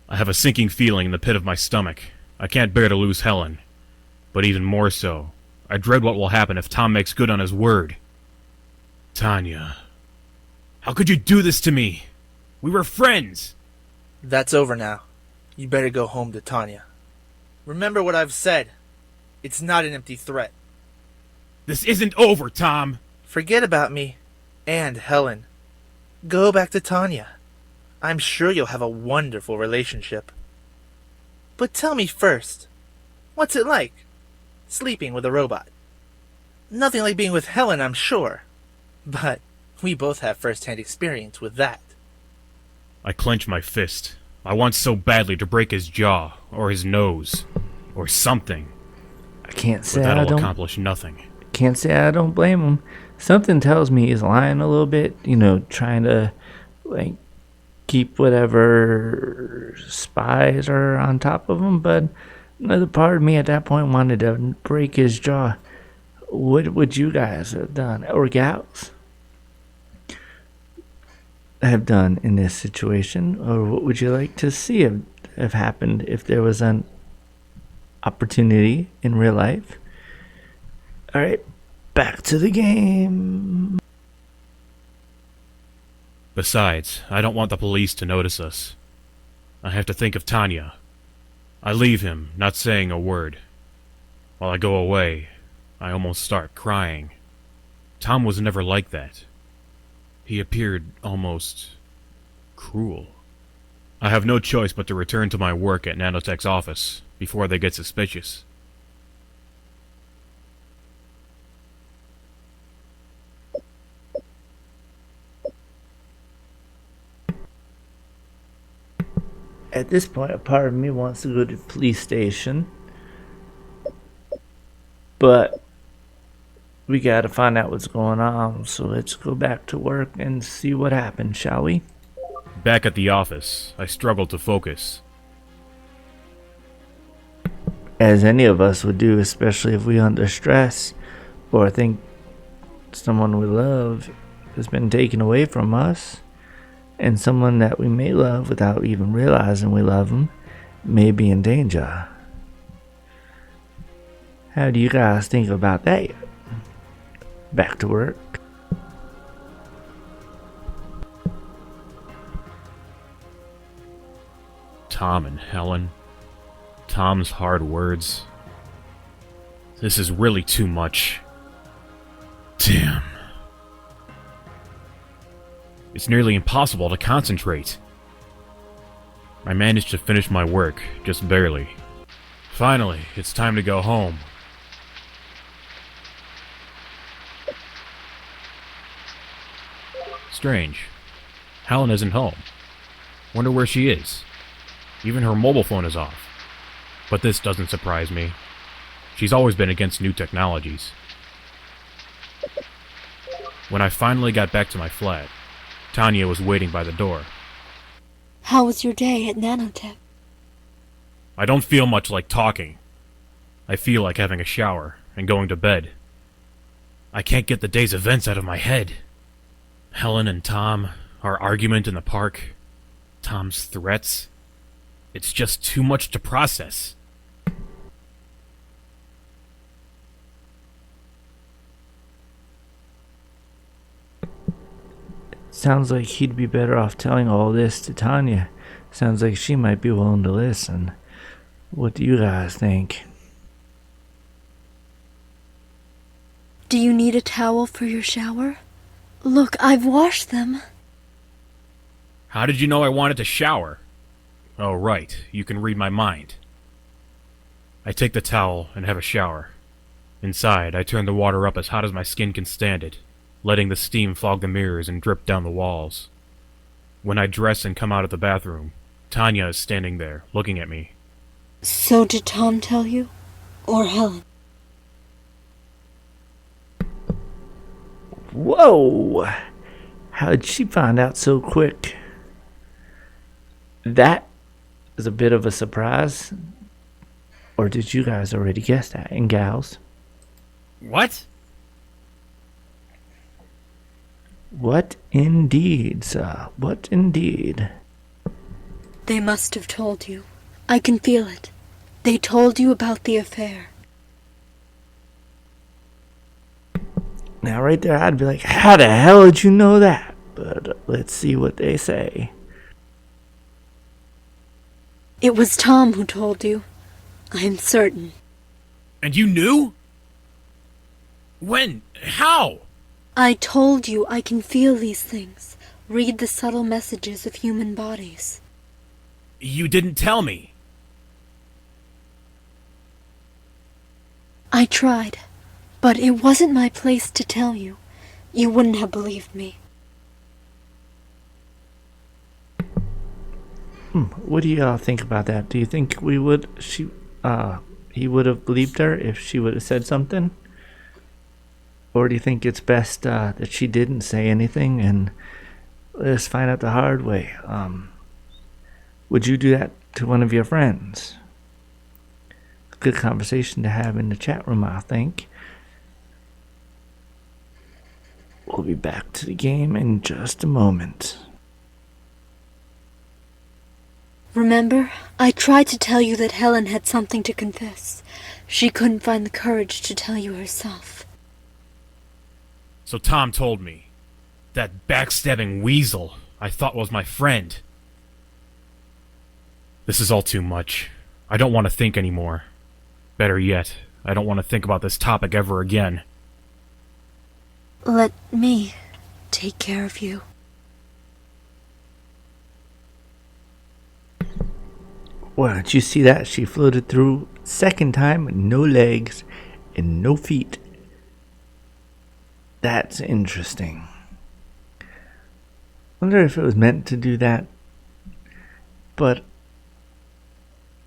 I have a sinking feeling in the pit of my stomach. I can't bear to lose Helen. But even more so, I dread what will happen if Tom makes good on his word. Tanya. How could you do this to me? We were friends. That's over now. You better go home to Tanya. Remember what I've said. It's not an empty threat. This isn't over, Tom. Forget about me. And Helen. Go back to Tanya. I'm sure you'll have a wonderful relationship. But tell me first, what's it like, sleeping with a robot? Nothing like being with Helen, I'm sure. But we both have first-hand experience with that. I clench my fist. I want so badly to break his jaw, or his nose, or something. I can't But say I that'll don't. accomplish nothing. Can't say I don't blame him. Something tells me he's lying a little bit. Trying to like keep whatever spies are on top of him. But another part of me at that point wanted to break his jaw. What would you guys have done, or gals have done in this situation, or what would you like to see have happened if there was an opportunity in real life? All right, back to the game. Besides, I don't want the police to notice us. I have to think of Tanya. I leave him, not saying a word. While I go away, I almost start crying. Tom was never like that. He appeared almost cruel. I have no choice but to return to my work at Nanotech's office before they get suspicious. At this point, a part of me wants to go to the police station, but we gotta find out what's going on, so let's go back to work and see what happened, shall we? Back at the office, I struggle to focus. As any of us would do, especially if we under stress or think someone we love has been taken away from us, and someone that we may love without even realizing we love them may be in danger. How do you guys think about that? Back to work. Tom and Helen. Tom's hard words. This is really too much. Damn. It's nearly impossible to concentrate. I managed to finish my work, just barely. Finally, it's time to go home. Strange. Helen isn't home. Wonder where she is. Even her mobile phone is off. But this doesn't surprise me. She's always been against new technologies. When I finally got back to my flat, Tanya was waiting by the door. How was your day at Nanotech? I don't feel much like talking. I feel like having a shower and going to bed. I can't get the day's events out of my head. Helen and Tom, our argument in the park, Tom's threats. It's just too much to process. Sounds like he'd be better off telling all this to Tanya. Sounds like she might be willing to listen. What do you guys think? Do you need a towel for your shower? Look, I've washed them. How did you know I wanted to shower? Oh, right. You can read my mind. I take the towel and have a shower. Inside, I turn the water up as hot as my skin can stand it, letting the steam fog the mirrors and drip down the walls. When I dress and come out of the bathroom, Tanya is standing there, looking at me. So did Tom tell you? Or Helen? Whoa! How did she find out so quick? That is a bit of a surprise. Or did you guys already guess that, and gals? What? What indeed, sir? What indeed? They must have told you. I can feel it. They told you about the affair. Now, right there, I'd be like, how the hell did you know that? But let's see what they say. It was Tom who told you. I'm certain. And you knew? When? How? I told you I can feel these things. Read the subtle messages of human bodies. You didn't tell me. I tried. But it wasn't my place to tell you. You wouldn't have believed me. What do y'all think about that? Do you think he would have believed her if she would have said something? Or do you think it's best that she didn't say anything and let us find out the hard way? Would you do that to one of your friends? Good conversation to have in the chat room, I think. We'll be back to the game in just a moment. Remember, I tried to tell you that Helen had something to confess. She couldn't find the courage to tell you herself. So Tom told me. That backstabbing weasel I thought was my friend. This is all too much. I don't want to think anymore. Better yet, I don't want to think about this topic ever again. Let me take care of you. Well, did you see that? She floated through second time with no legs and no feet. That's interesting. Wonder if it was meant to do that. But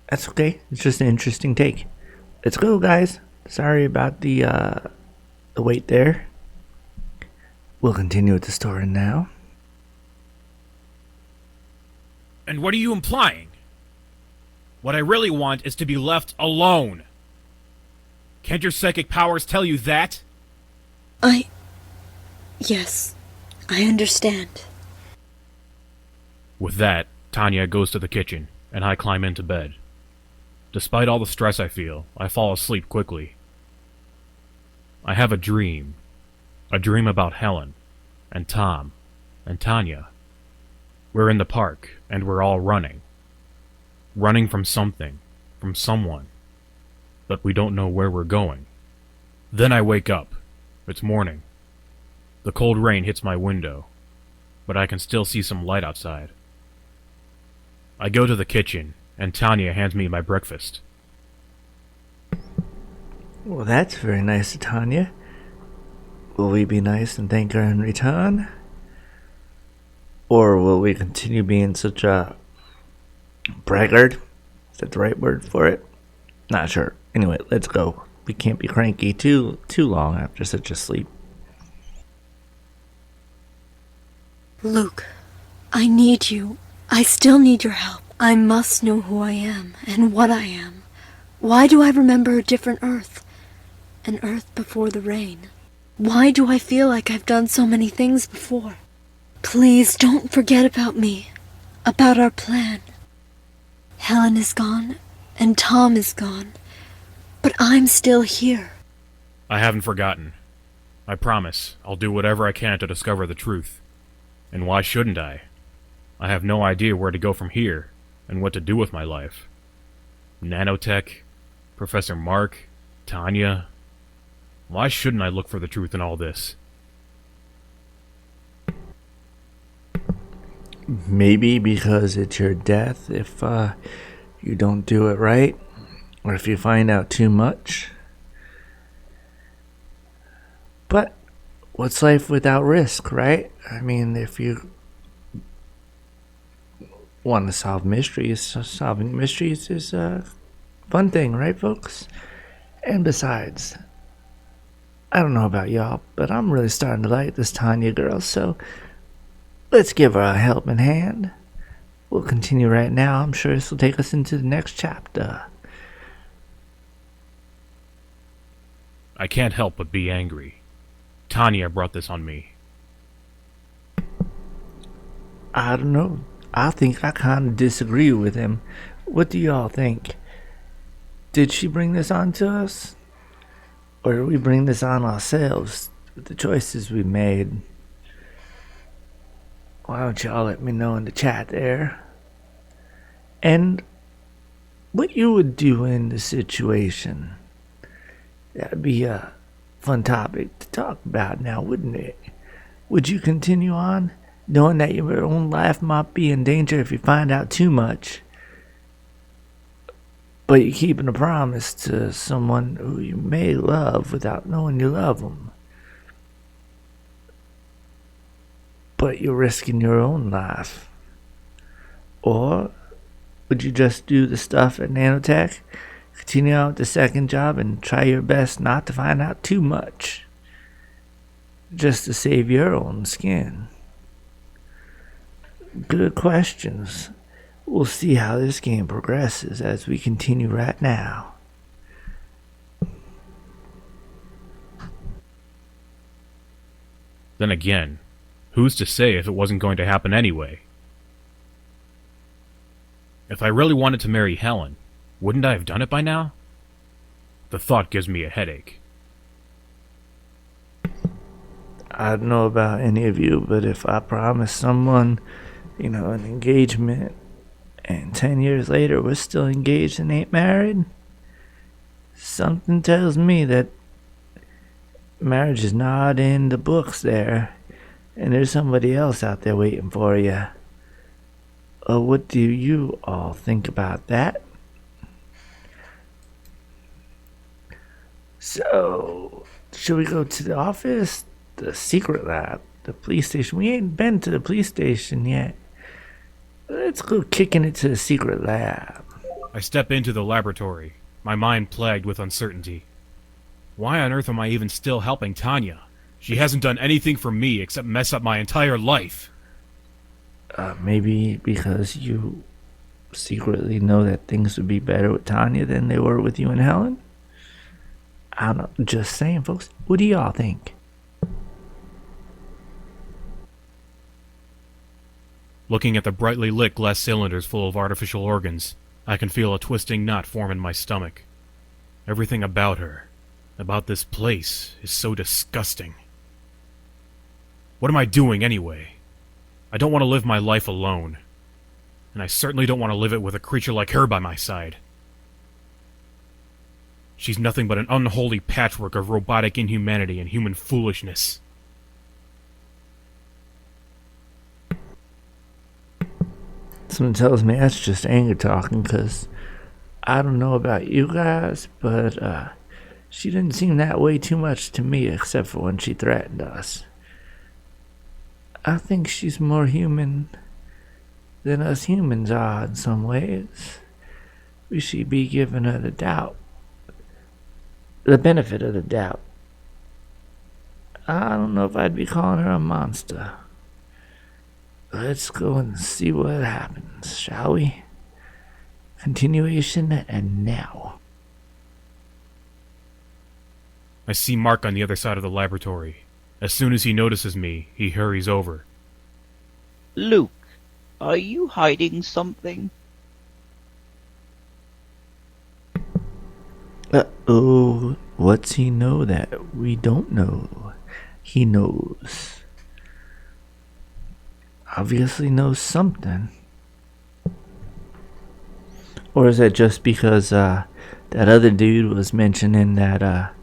that's okay. It's just an interesting take. Let's go, guys. Sorry about the wait there. We'll continue with the story now. And what are you implying? What I really want is to be left alone. Can't your psychic powers tell you that? Yes, I understand. With that, Tanya goes to the kitchen, and I climb into bed. Despite all the stress I feel, I fall asleep quickly. I have a dream about Helen, and Tom, and Tanya. We're in the park, and we're all running. Running from something, from someone. But we don't know where we're going. Then I wake up. It's morning. The cold rain hits my window, but I can still see some light outside. I go to the kitchen, and Tanya hands me my breakfast. Well, that's very nice of Tanya. Will we be nice and thank her in return? Or will we continue being such a braggart? Is that the right word for it? Not sure. Anyway, let's go. We can't be cranky too long after such a sleep. Luke, I need you. I still need your help. I must know who I am and what I am. Why do I remember a different Earth? An Earth before the rain. Why do I feel like I've done so many things before? Please don't forget about me. About our plan. Helen is gone, and Tom is gone. But I'm still here. I haven't forgotten. I promise I'll do whatever I can to discover the truth. And why shouldn't I? I have no idea where to go from here, and what to do with my life. Nanotech, Professor Mark, Tanya. Why shouldn't I look for the truth in all this? Maybe because it's your death if you don't do it right, or if you find out too much. But what's life without risk, right? I mean, if you want to solve mysteries, solving mysteries is a fun thing, right, folks? And besides, I don't know about y'all, but I'm really starting to like this Tanya girl, so let's give her a helping hand. We'll continue right now. I'm sure this will take us into the next chapter. I can't help but be angry. Tanya brought this on me. I don't know. I think I kind of disagree with him. What do y'all think? Did she bring this on to us? Or did we bring this on ourselves with the choices we made? Why don't y'all let me know in the chat there? And what you would do in the situation. That'd be a fun topic to talk about now, wouldn't it? Would you continue on, knowing that your own life might be in danger if you find out too much? But you're keeping a promise to someone who you may love without knowing you love them. But you're risking your own life. Or would you just do the stuff at Nanotech, continue on with the second job, and try your best not to find out too much? Just to save your own skin. Good questions. We'll see how this game progresses as we continue right now. Then again, who's to say if it wasn't going to happen anyway? If I really wanted to marry Helen, wouldn't I have done it by now? The thought gives me a headache. I don't know about any of you, but if I promise someone, an engagement, and 10 years later we're still engaged and ain't married, something tells me that marriage is not in the books there, and there's somebody else out there waiting for you. What do you all think about that? So, should we go to the office? The secret lab? The police station? We ain't been to the police station yet. Let's go kicking it to the secret lab. I step into the laboratory, my mind plagued with uncertainty. Why on earth am I even still helping Tanya? She hasn't done anything for me except mess up my entire life. Maybe because you secretly know that things would be better with Tanya than they were with you and Helen? I don't know. Just saying, folks. What do y'all think? Looking at the brightly lit glass cylinders full of artificial organs, I can feel a twisting knot form in my stomach. Everything about her, about this place, is so disgusting. What am I doing anyway? I don't want to live my life alone. And I certainly don't want to live it with a creature like her by my side. She's nothing but an unholy patchwork of robotic inhumanity and human foolishness. Someone tells me that's just anger talking, because I don't know about you guys, but she didn't seem that way too much to me, except for when she threatened us. I think she's more human than us humans are in some ways. We should be giving her the benefit of the doubt. I don't know if I'd be calling her a monster. Let's go and see what happens, shall we? Continuation and now. I see Mark on the other side of the laboratory. As soon as he notices me, he hurries over. Luke, are you hiding something? Uh-oh. What's he know that we don't know? He knows. Obviously knows something. Or is that just because that other dude was mentioning that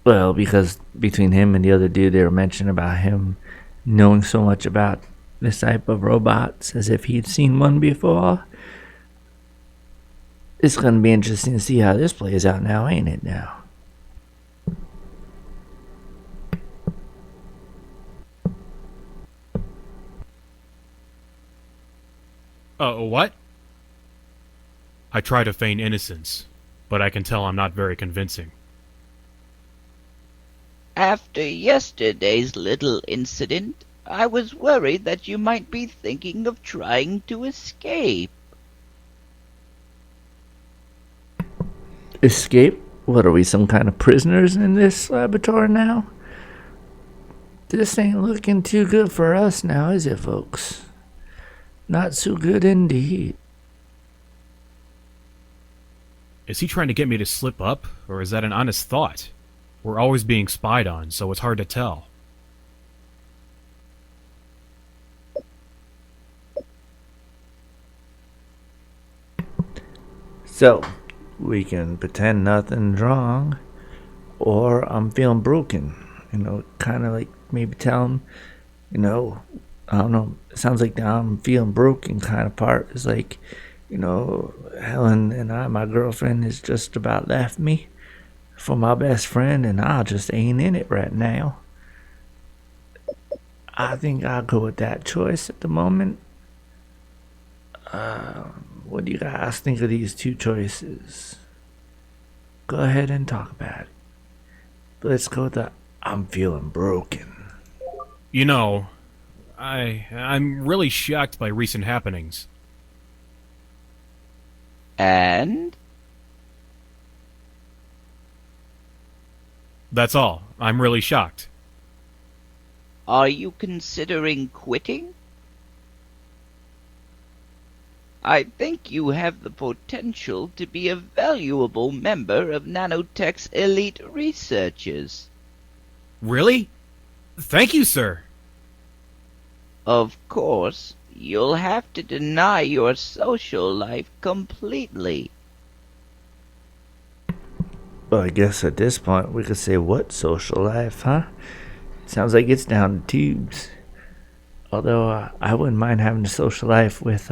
well, because between him and the other dude they were mentioning about him knowing so much about this type of robots as if he'd seen one before. It's gonna be interesting to see how this plays out now, ain't it now? What? I try to feign innocence, but I can tell I'm not very convincing. After yesterday's little incident, I was worried that you might be thinking of trying to escape. Escape? What are we, some kind of prisoners in this laboratory now? This ain't looking too good for us now, is it, folks? Not so good indeed. Is he trying to get me to slip up, or is that an honest thought? We're always being spied on, so it's hard to tell. So, we can pretend nothing's wrong, or I'm feeling broken. Kind of like maybe tell him, I don't know, it sounds like the I'm feeling broken kind of part is like, You know, Helen and my girlfriend, has just about left me for my best friend, and I just ain't in it right now. I think I'll go with that choice at the moment. What do you guys think of these two choices? Go ahead and talk about it. Let's go with the I'm feeling broken. You know, I'm really shocked by recent happenings. And? That's all. I'm really shocked. Are you considering quitting? I think you have the potential to be a valuable member of Nanotech's elite researchers. Really? Thank you, sir. Of course, you'll have to deny your social life completely. Well, I guess at this point we could say what social life, huh? Sounds like it's down to tubes. Although I wouldn't mind having a social life with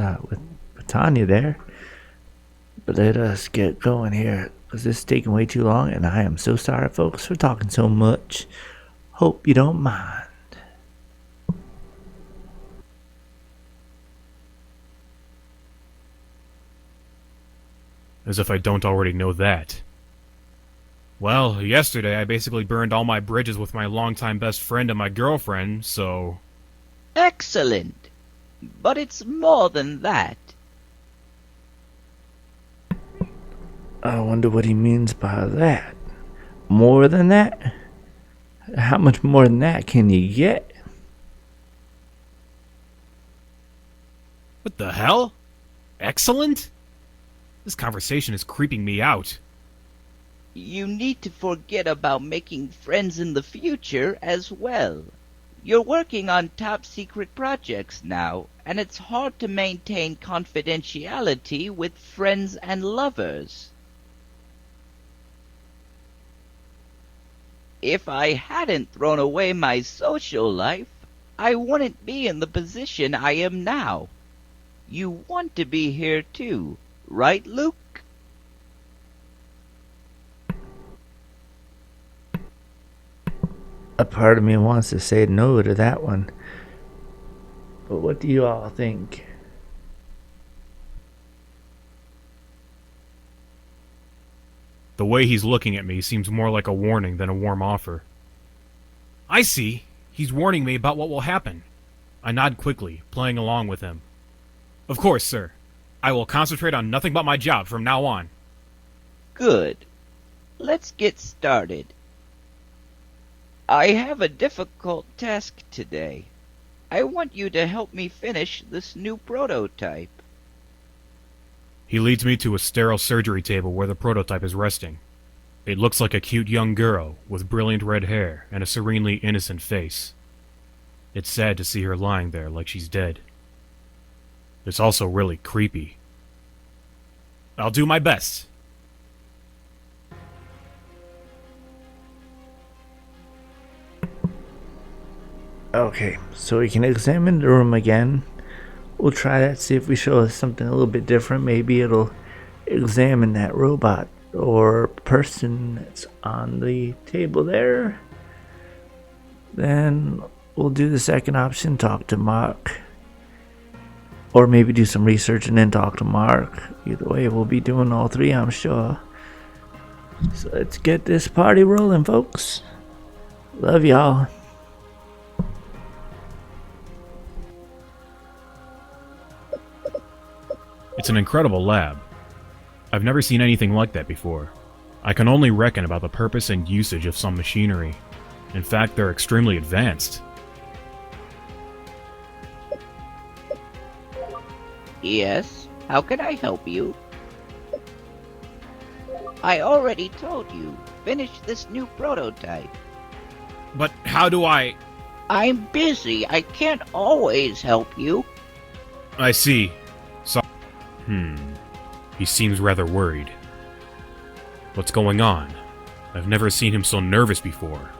Tanya there. But let us get going here, because this is taking way too long, and I am so sorry, folks, for talking so much. Hope you don't mind. As if I don't already know that. Well, yesterday I basically burned all my bridges with my longtime best friend and my girlfriend, so... Excellent. But it's more than that. I wonder what he means by that. More than that? How much more than that can you get? What the hell? Excellent? This conversation is creeping me out. You need to forget about making friends in the future as well. You're working on top-secret projects now, and it's hard to maintain confidentiality with friends and lovers. If I hadn't thrown away my social life, I wouldn't be in the position I am now. You want to be here too, right, Luke? A part of me wants to say no to that one. But what do you all think? The way he's looking at me seems more like a warning than a warm offer. I see. He's warning me about what will happen. I nod quickly, playing along with him. Of course, sir. I will concentrate on nothing but my job from now on. Good. Let's get started. I have a difficult task today. I want you to help me finish this new prototype. He leads me to a sterile surgery table where the prototype is resting. It looks like a cute young girl with brilliant red hair and a serenely innocent face. It's sad to see her lying there like she's dead. It's also really creepy. I'll do my best. Okay, so we can examine the room again. We'll try that, see if we show something a little bit different. Maybe it'll examine that robot or person that's on the table there. Then we'll do the second option, talk to Mark. Or maybe do some research and then talk to Mark. Either way, we'll be doing all three, I'm sure. So let's get this party rolling, folks. Love y'all. It's an incredible lab. I've never seen anything like that before. I can only reckon about the purpose and usage of some machinery. In fact, they're extremely advanced. Yes, how can I help you? I already told you, finish this new prototype. But how do I... I'm busy, I can't always help you. I see. So... He seems rather worried. What's going on? I've never seen him so nervous before.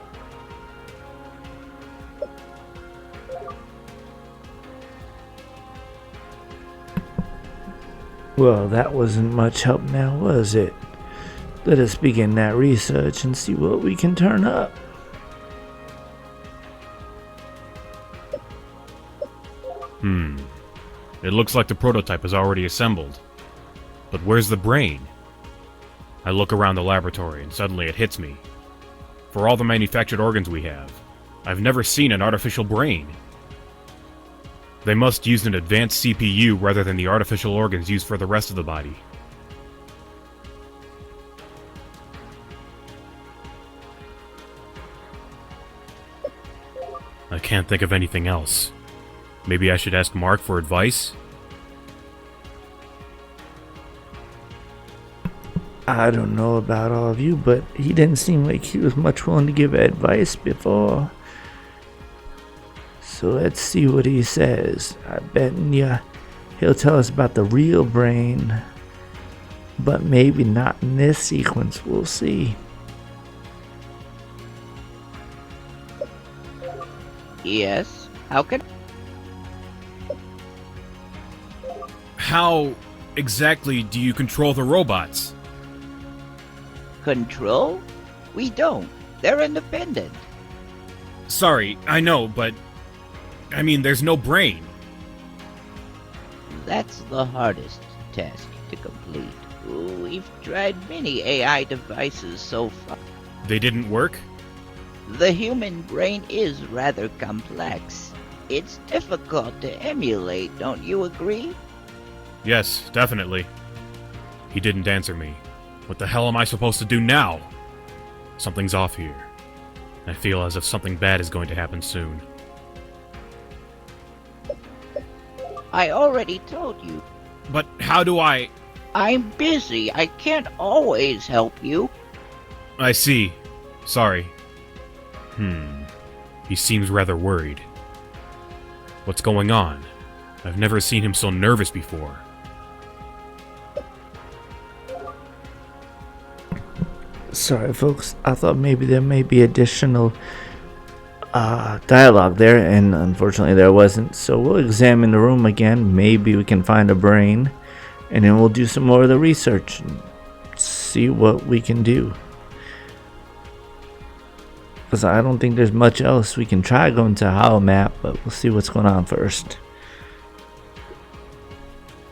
Well, that wasn't much help now, was it? Let us begin that research and see what we can turn up. It looks like the prototype is already assembled. But where's the brain? I look around the laboratory and suddenly it hits me. For all the manufactured organs we have, I've never seen an artificial brain. They must use an advanced CPU rather than the artificial organs used for the rest of the body. I can't think of anything else. Maybe I should ask Mark for advice? I don't know about all of you, but he didn't seem like he was much willing to give advice before. So let's see what he says. I bet ya he'll tell us about the real brain, but maybe not in this sequence. We'll see. Yes? How can... How exactly do you control the robots? Control? We don't. They're independent. Sorry, I know, but... I mean, there's no brain. That's the hardest task to complete. We've tried many AI devices so far. They didn't work? The human brain is rather complex. It's difficult to emulate, don't you agree? Yes, definitely. He didn't answer me. What the hell am I supposed to do now? Something's off here. I feel as if something bad is going to happen soon. I already told you. But how do I... I'm busy. I can't always help you. I see. Sorry. He seems rather worried. What's going on? I've never seen him so nervous before. Sorry, folks. I thought maybe there may be additional dialogue there, and unfortunately there wasn't. So we'll examine the room again. Maybe we can find a brain, and then we'll do some more of the research and see what we can do. Because I don't think there's much else we can try going to Hollow Map, but we'll see what's going on first.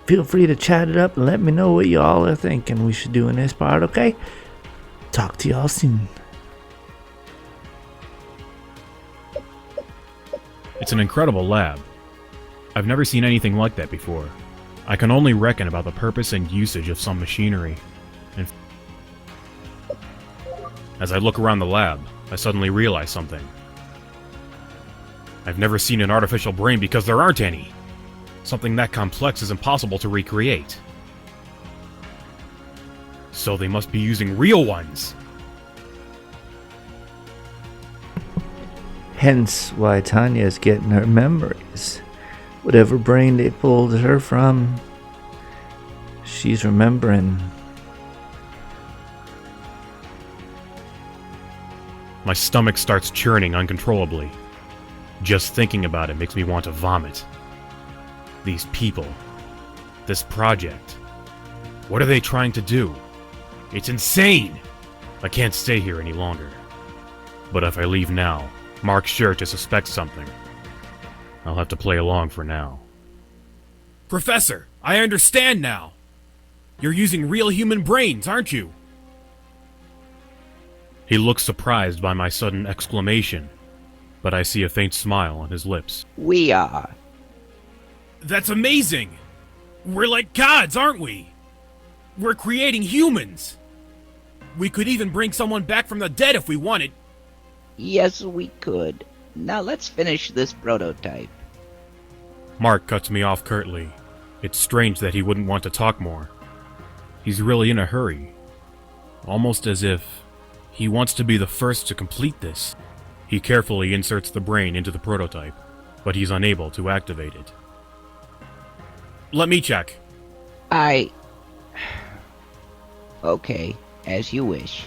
Feel free to chat it up and let me know what y'all are thinking we should do in this part, okay? Talk to y'all soon. It's an incredible lab. I've never seen anything like that before. I can only reckon about the purpose and usage of some machinery. And as I look around the lab, I suddenly realize something. I've never seen an artificial brain because there aren't any. Something that complex is impossible to recreate. So they must be using real ones. Hence why Tanya's getting her memories. Whatever brain they pulled her from, she's remembering. My stomach starts churning uncontrollably. Just thinking about it makes me want to vomit. These people. This project. What are they trying to do? It's insane! I can't stay here any longer. But if I leave now, Mark's sure to suspect something. I'll have to play along for now. Professor, I understand now! You're using real human brains, aren't you? He looks surprised by my sudden exclamation, but I see a faint smile on his lips. We are. That's amazing! We're like gods, aren't we? We're creating humans! We could even bring someone back from the dead if we wanted. Yes, we could. Now let's finish this prototype. Mark cuts me off curtly. It's strange that he wouldn't want to talk more. He's really in a hurry. Almost as if he wants to be the first to complete this. He carefully inserts the brain into the prototype, but he's unable to activate it. Let me check. Okay, as you wish.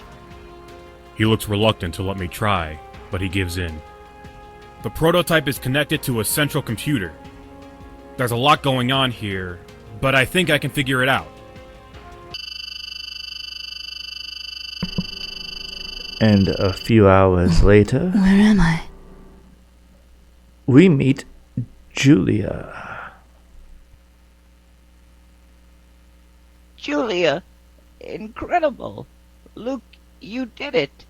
He looks reluctant to let me try, but he gives in. The prototype is connected to a central computer. There's a lot going on here, but I think I can figure it out. And a few hours later, Where am I? we meet Julia. Julia, incredible. Luke, you did it.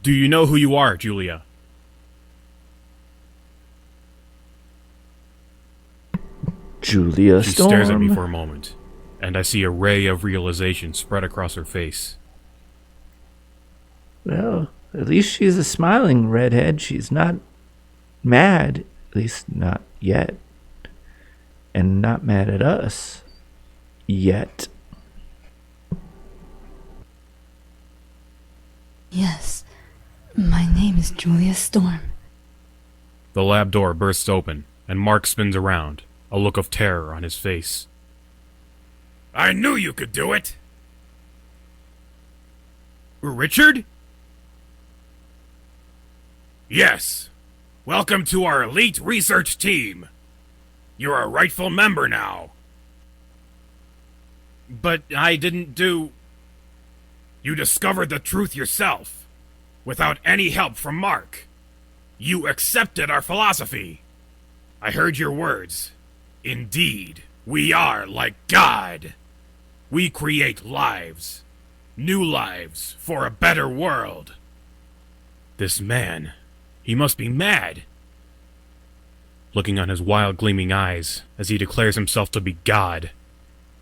Do you know who you are, Julia? Julia She Storm. stares at me for a moment, and I see a ray of realization spread across her face. Well, at least she's a smiling redhead. She's not mad, at least not yet. And not mad at us. Yet. Yes, my name is Julia Storm. The lab door bursts open, and Mark spins around, a look of terror on his face. I knew you could do it! Richard? Yes. Welcome to our elite research team. You're a rightful member now. But I didn't do... You discovered the truth yourself, without any help from Mark. You accepted our philosophy. I heard your words. Indeed, we are like God. We create lives. New lives for a better world. This man, he must be mad. Looking on his wild gleaming eyes as he declares himself to be God.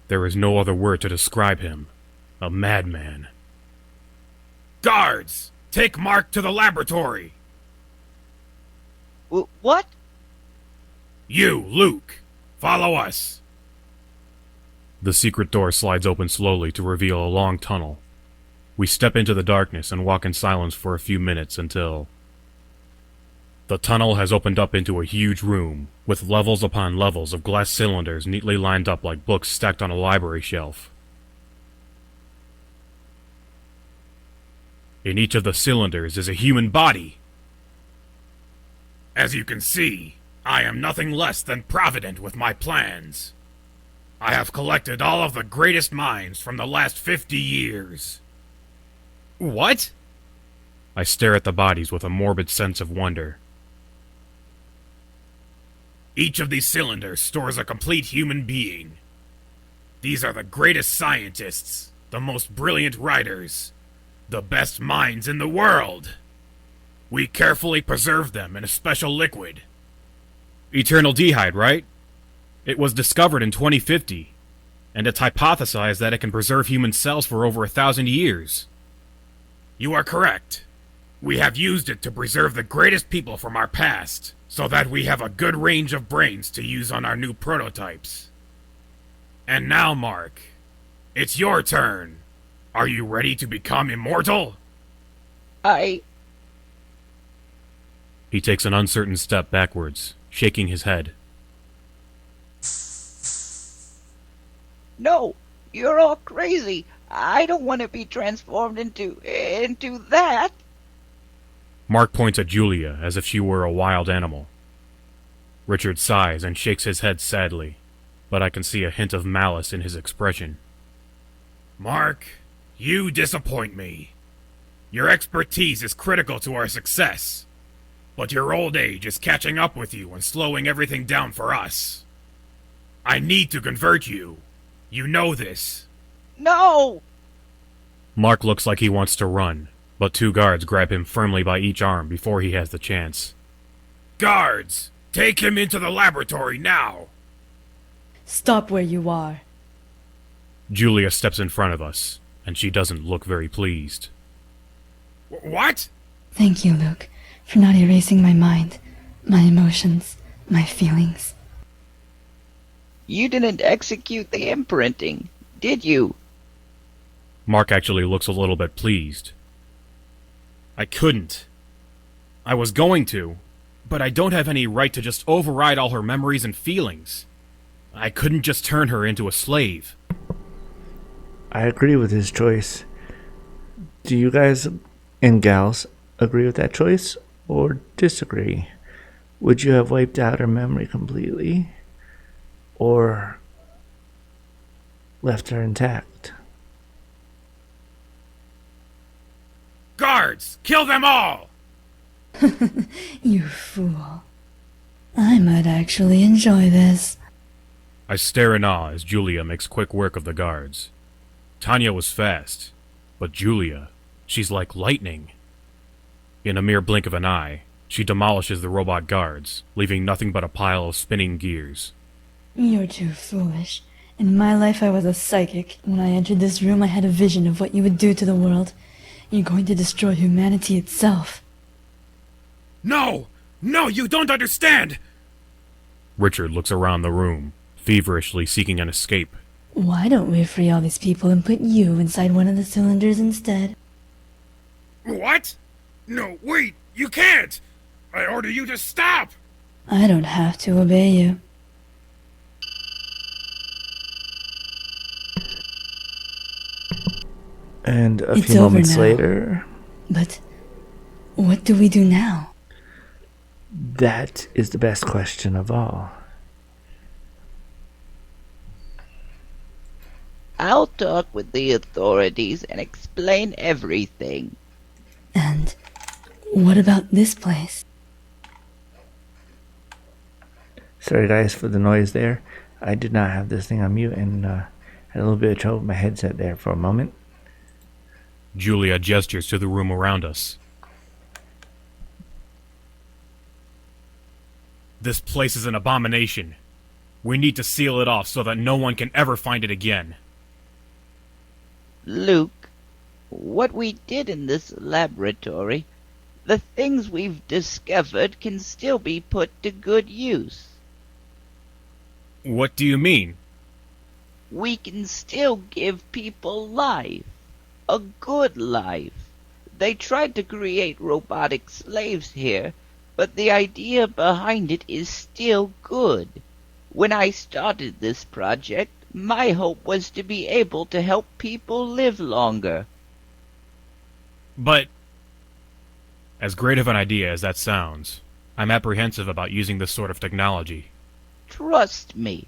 There is no other word to describe him. A madman. Guards! Take Mark to the laboratory! What? You, Luke, follow us. The secret door slides open slowly to reveal a long tunnel. We step into the darkness and walk in silence for a few minutes until... The tunnel has opened up into a huge room, with levels upon levels of glass cylinders neatly lined up like books stacked on a library shelf. In each of the cylinders is a human body. As you can see, I am nothing less than provident with my plans. I have collected all of the greatest minds from the last 50 years. What? I stare at the bodies with a morbid sense of wonder. Each of these cylinders stores a complete human being. These are the greatest scientists, the most brilliant writers, the best minds in the world. We carefully preserve them in a special liquid. Eternal dehyde, right? It was discovered in 2050, and it's hypothesized that it can preserve human cells for over 1,000 years. You are correct. We have used it to preserve the greatest people from our past, so that we have a good range of brains to use on our new prototypes. And now, Mark, it's your turn. Are you ready to become immortal? I... He takes an uncertain step backwards, shaking his head. No, you're all crazy. I don't want to be transformed into that. Mark points at Julia as if she were a wild animal. Richard sighs and shakes his head sadly, but I can see a hint of malice in his expression. Mark, you disappoint me. Your expertise is critical to our success, but your old age is catching up with you and slowing everything down for us. I need to convert you. You know this. No! Mark looks like he wants to run, but two guards grab him firmly by each arm before he has the chance. Guards! Take him into the laboratory now! Stop where you are. Julia steps in front of us, and she doesn't look very pleased. What? Thank you, Luke, for not erasing my mind, my emotions, my feelings. You didn't execute the imprinting, did you? Mark actually looks a little bit pleased. I couldn't. I was going to, but I don't have any right to just override all her memories and feelings. I couldn't just turn her into a slave. I agree with his choice. Do you guys and gals agree with that choice or disagree? Would you have wiped out her memory completely? Or left her intact. Guards! Kill them all! You fool. I might actually enjoy this. I stare in awe as Julia makes quick work of the guards. Tanya was fast, but Julia, she's like lightning. In a mere blink of an eye, she demolishes the robot guards, leaving nothing but a pile of spinning gears. You're too foolish. In my life, I was a psychic. When I entered this room, I had a vision of what you would do to the world. You're going to destroy humanity itself. No! No, you don't understand! Richard looks around the room, feverishly seeking an escape. Why don't we free all these people and put you inside one of the cylinders instead? What? No, wait! You can't! I order you to stop! I don't have to obey you. And a It's few over moments now. later, But what do we do now? that is the best question of all. I'll talk with the authorities and explain everything. And what about this place? Sorry guys for the noise there. I did not have this thing on mute and had a little bit of trouble with my headset there for a moment. Julia gestures to the room around us. This place is an abomination. We need to seal it off so that no one can ever find it again. Luke, what we did in this laboratory, the things we've discovered can still be put to good use. What do you mean? We can still give people life. A good life. They tried to create robotic slaves here, but the idea behind it is still good. When I started this project, my hope was to be able to help people live longer. But, as great of an idea as that sounds, I'm apprehensive about using this sort of technology. Trust me.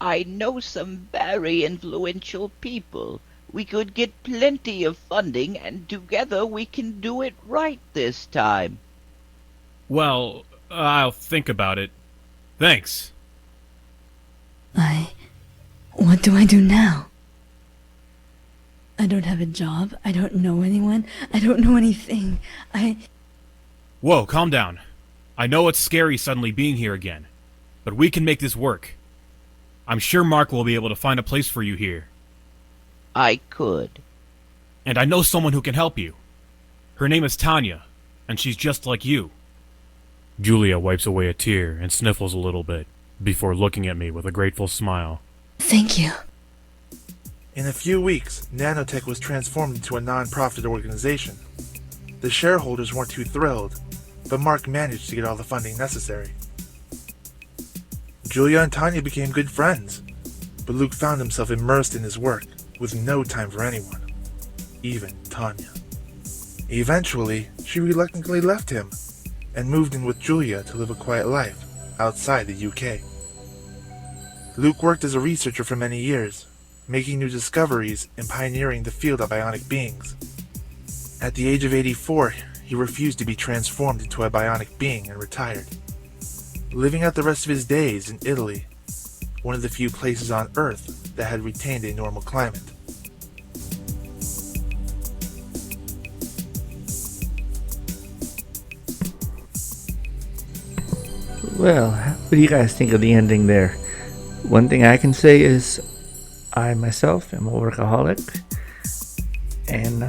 I know some very influential people. We could get plenty of funding, and together we can do it right this time. Well, I'll think about it. Thanks. What do I do now? I don't have a job. I don't know anyone. I don't know anything. Whoa, calm down. I know it's scary suddenly being here again, but we can make this work. I'm sure Mark will be able to find a place for you here. I could. And I know someone who can help you. Her name is Tanya, and she's just like you. Julia wipes away a tear and sniffles a little bit, before looking at me with a grateful smile. Thank you. In a few weeks, Nanotech was transformed into a non-profit organization. The shareholders weren't too thrilled, but Mark managed to get all the funding necessary. Julia and Tanya became good friends, but Luke found himself immersed in his work, with no time for anyone, even Tanya. Eventually, she reluctantly left him, and moved in with Julia to live a quiet life outside the UK. Luke worked as a researcher for many years, making new discoveries and pioneering the field of bionic beings. At the age of 84, he refused to be transformed into a bionic being and retired, living out the rest of his days in Italy, one of the few places on Earth that had retained a normal climate. Well, what do you guys think of the ending there? One thing I can say is I myself am a workaholic, and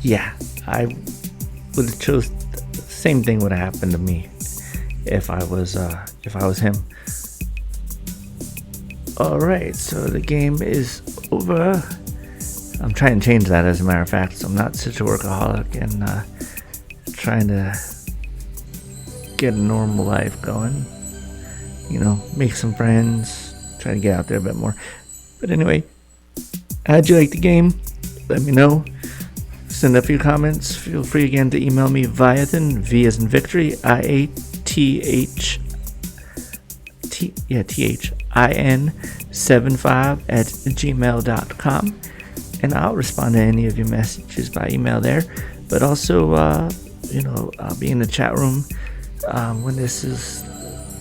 yeah, I would have chose the same thing would have happened to me if I was him. All right, so the game is over. I'm trying to change that, as a matter of fact. So I'm not such a workaholic and trying to get a normal life going. You know, make some friends, try to get out there a bit more. But anyway, how'd you like the game? Let me know. Send a few comments. Feel free again to email me Viathin, V as in victory, THIN 75@gmail.com, and I'll respond to any of your messages by email there. But also, I'll be in the chat room when this is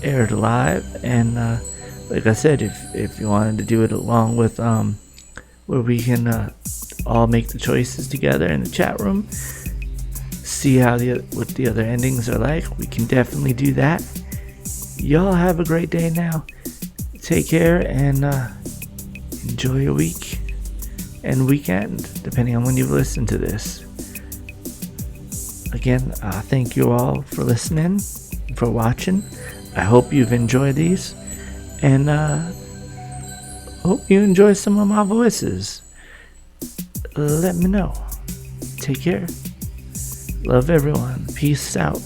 aired live. And like I said, if you wanted to do it along with where we can all make the choices together in the chat room, see what the other endings are like, we can definitely do that. Y'all have a great day now. Take care and enjoy your week and weekend, depending on when you've listened to this. Again, thank you all for listening, for watching. I hope you've enjoyed these, and hope you enjoy some of my voices. Let me know. Take care. Love everyone. Peace out.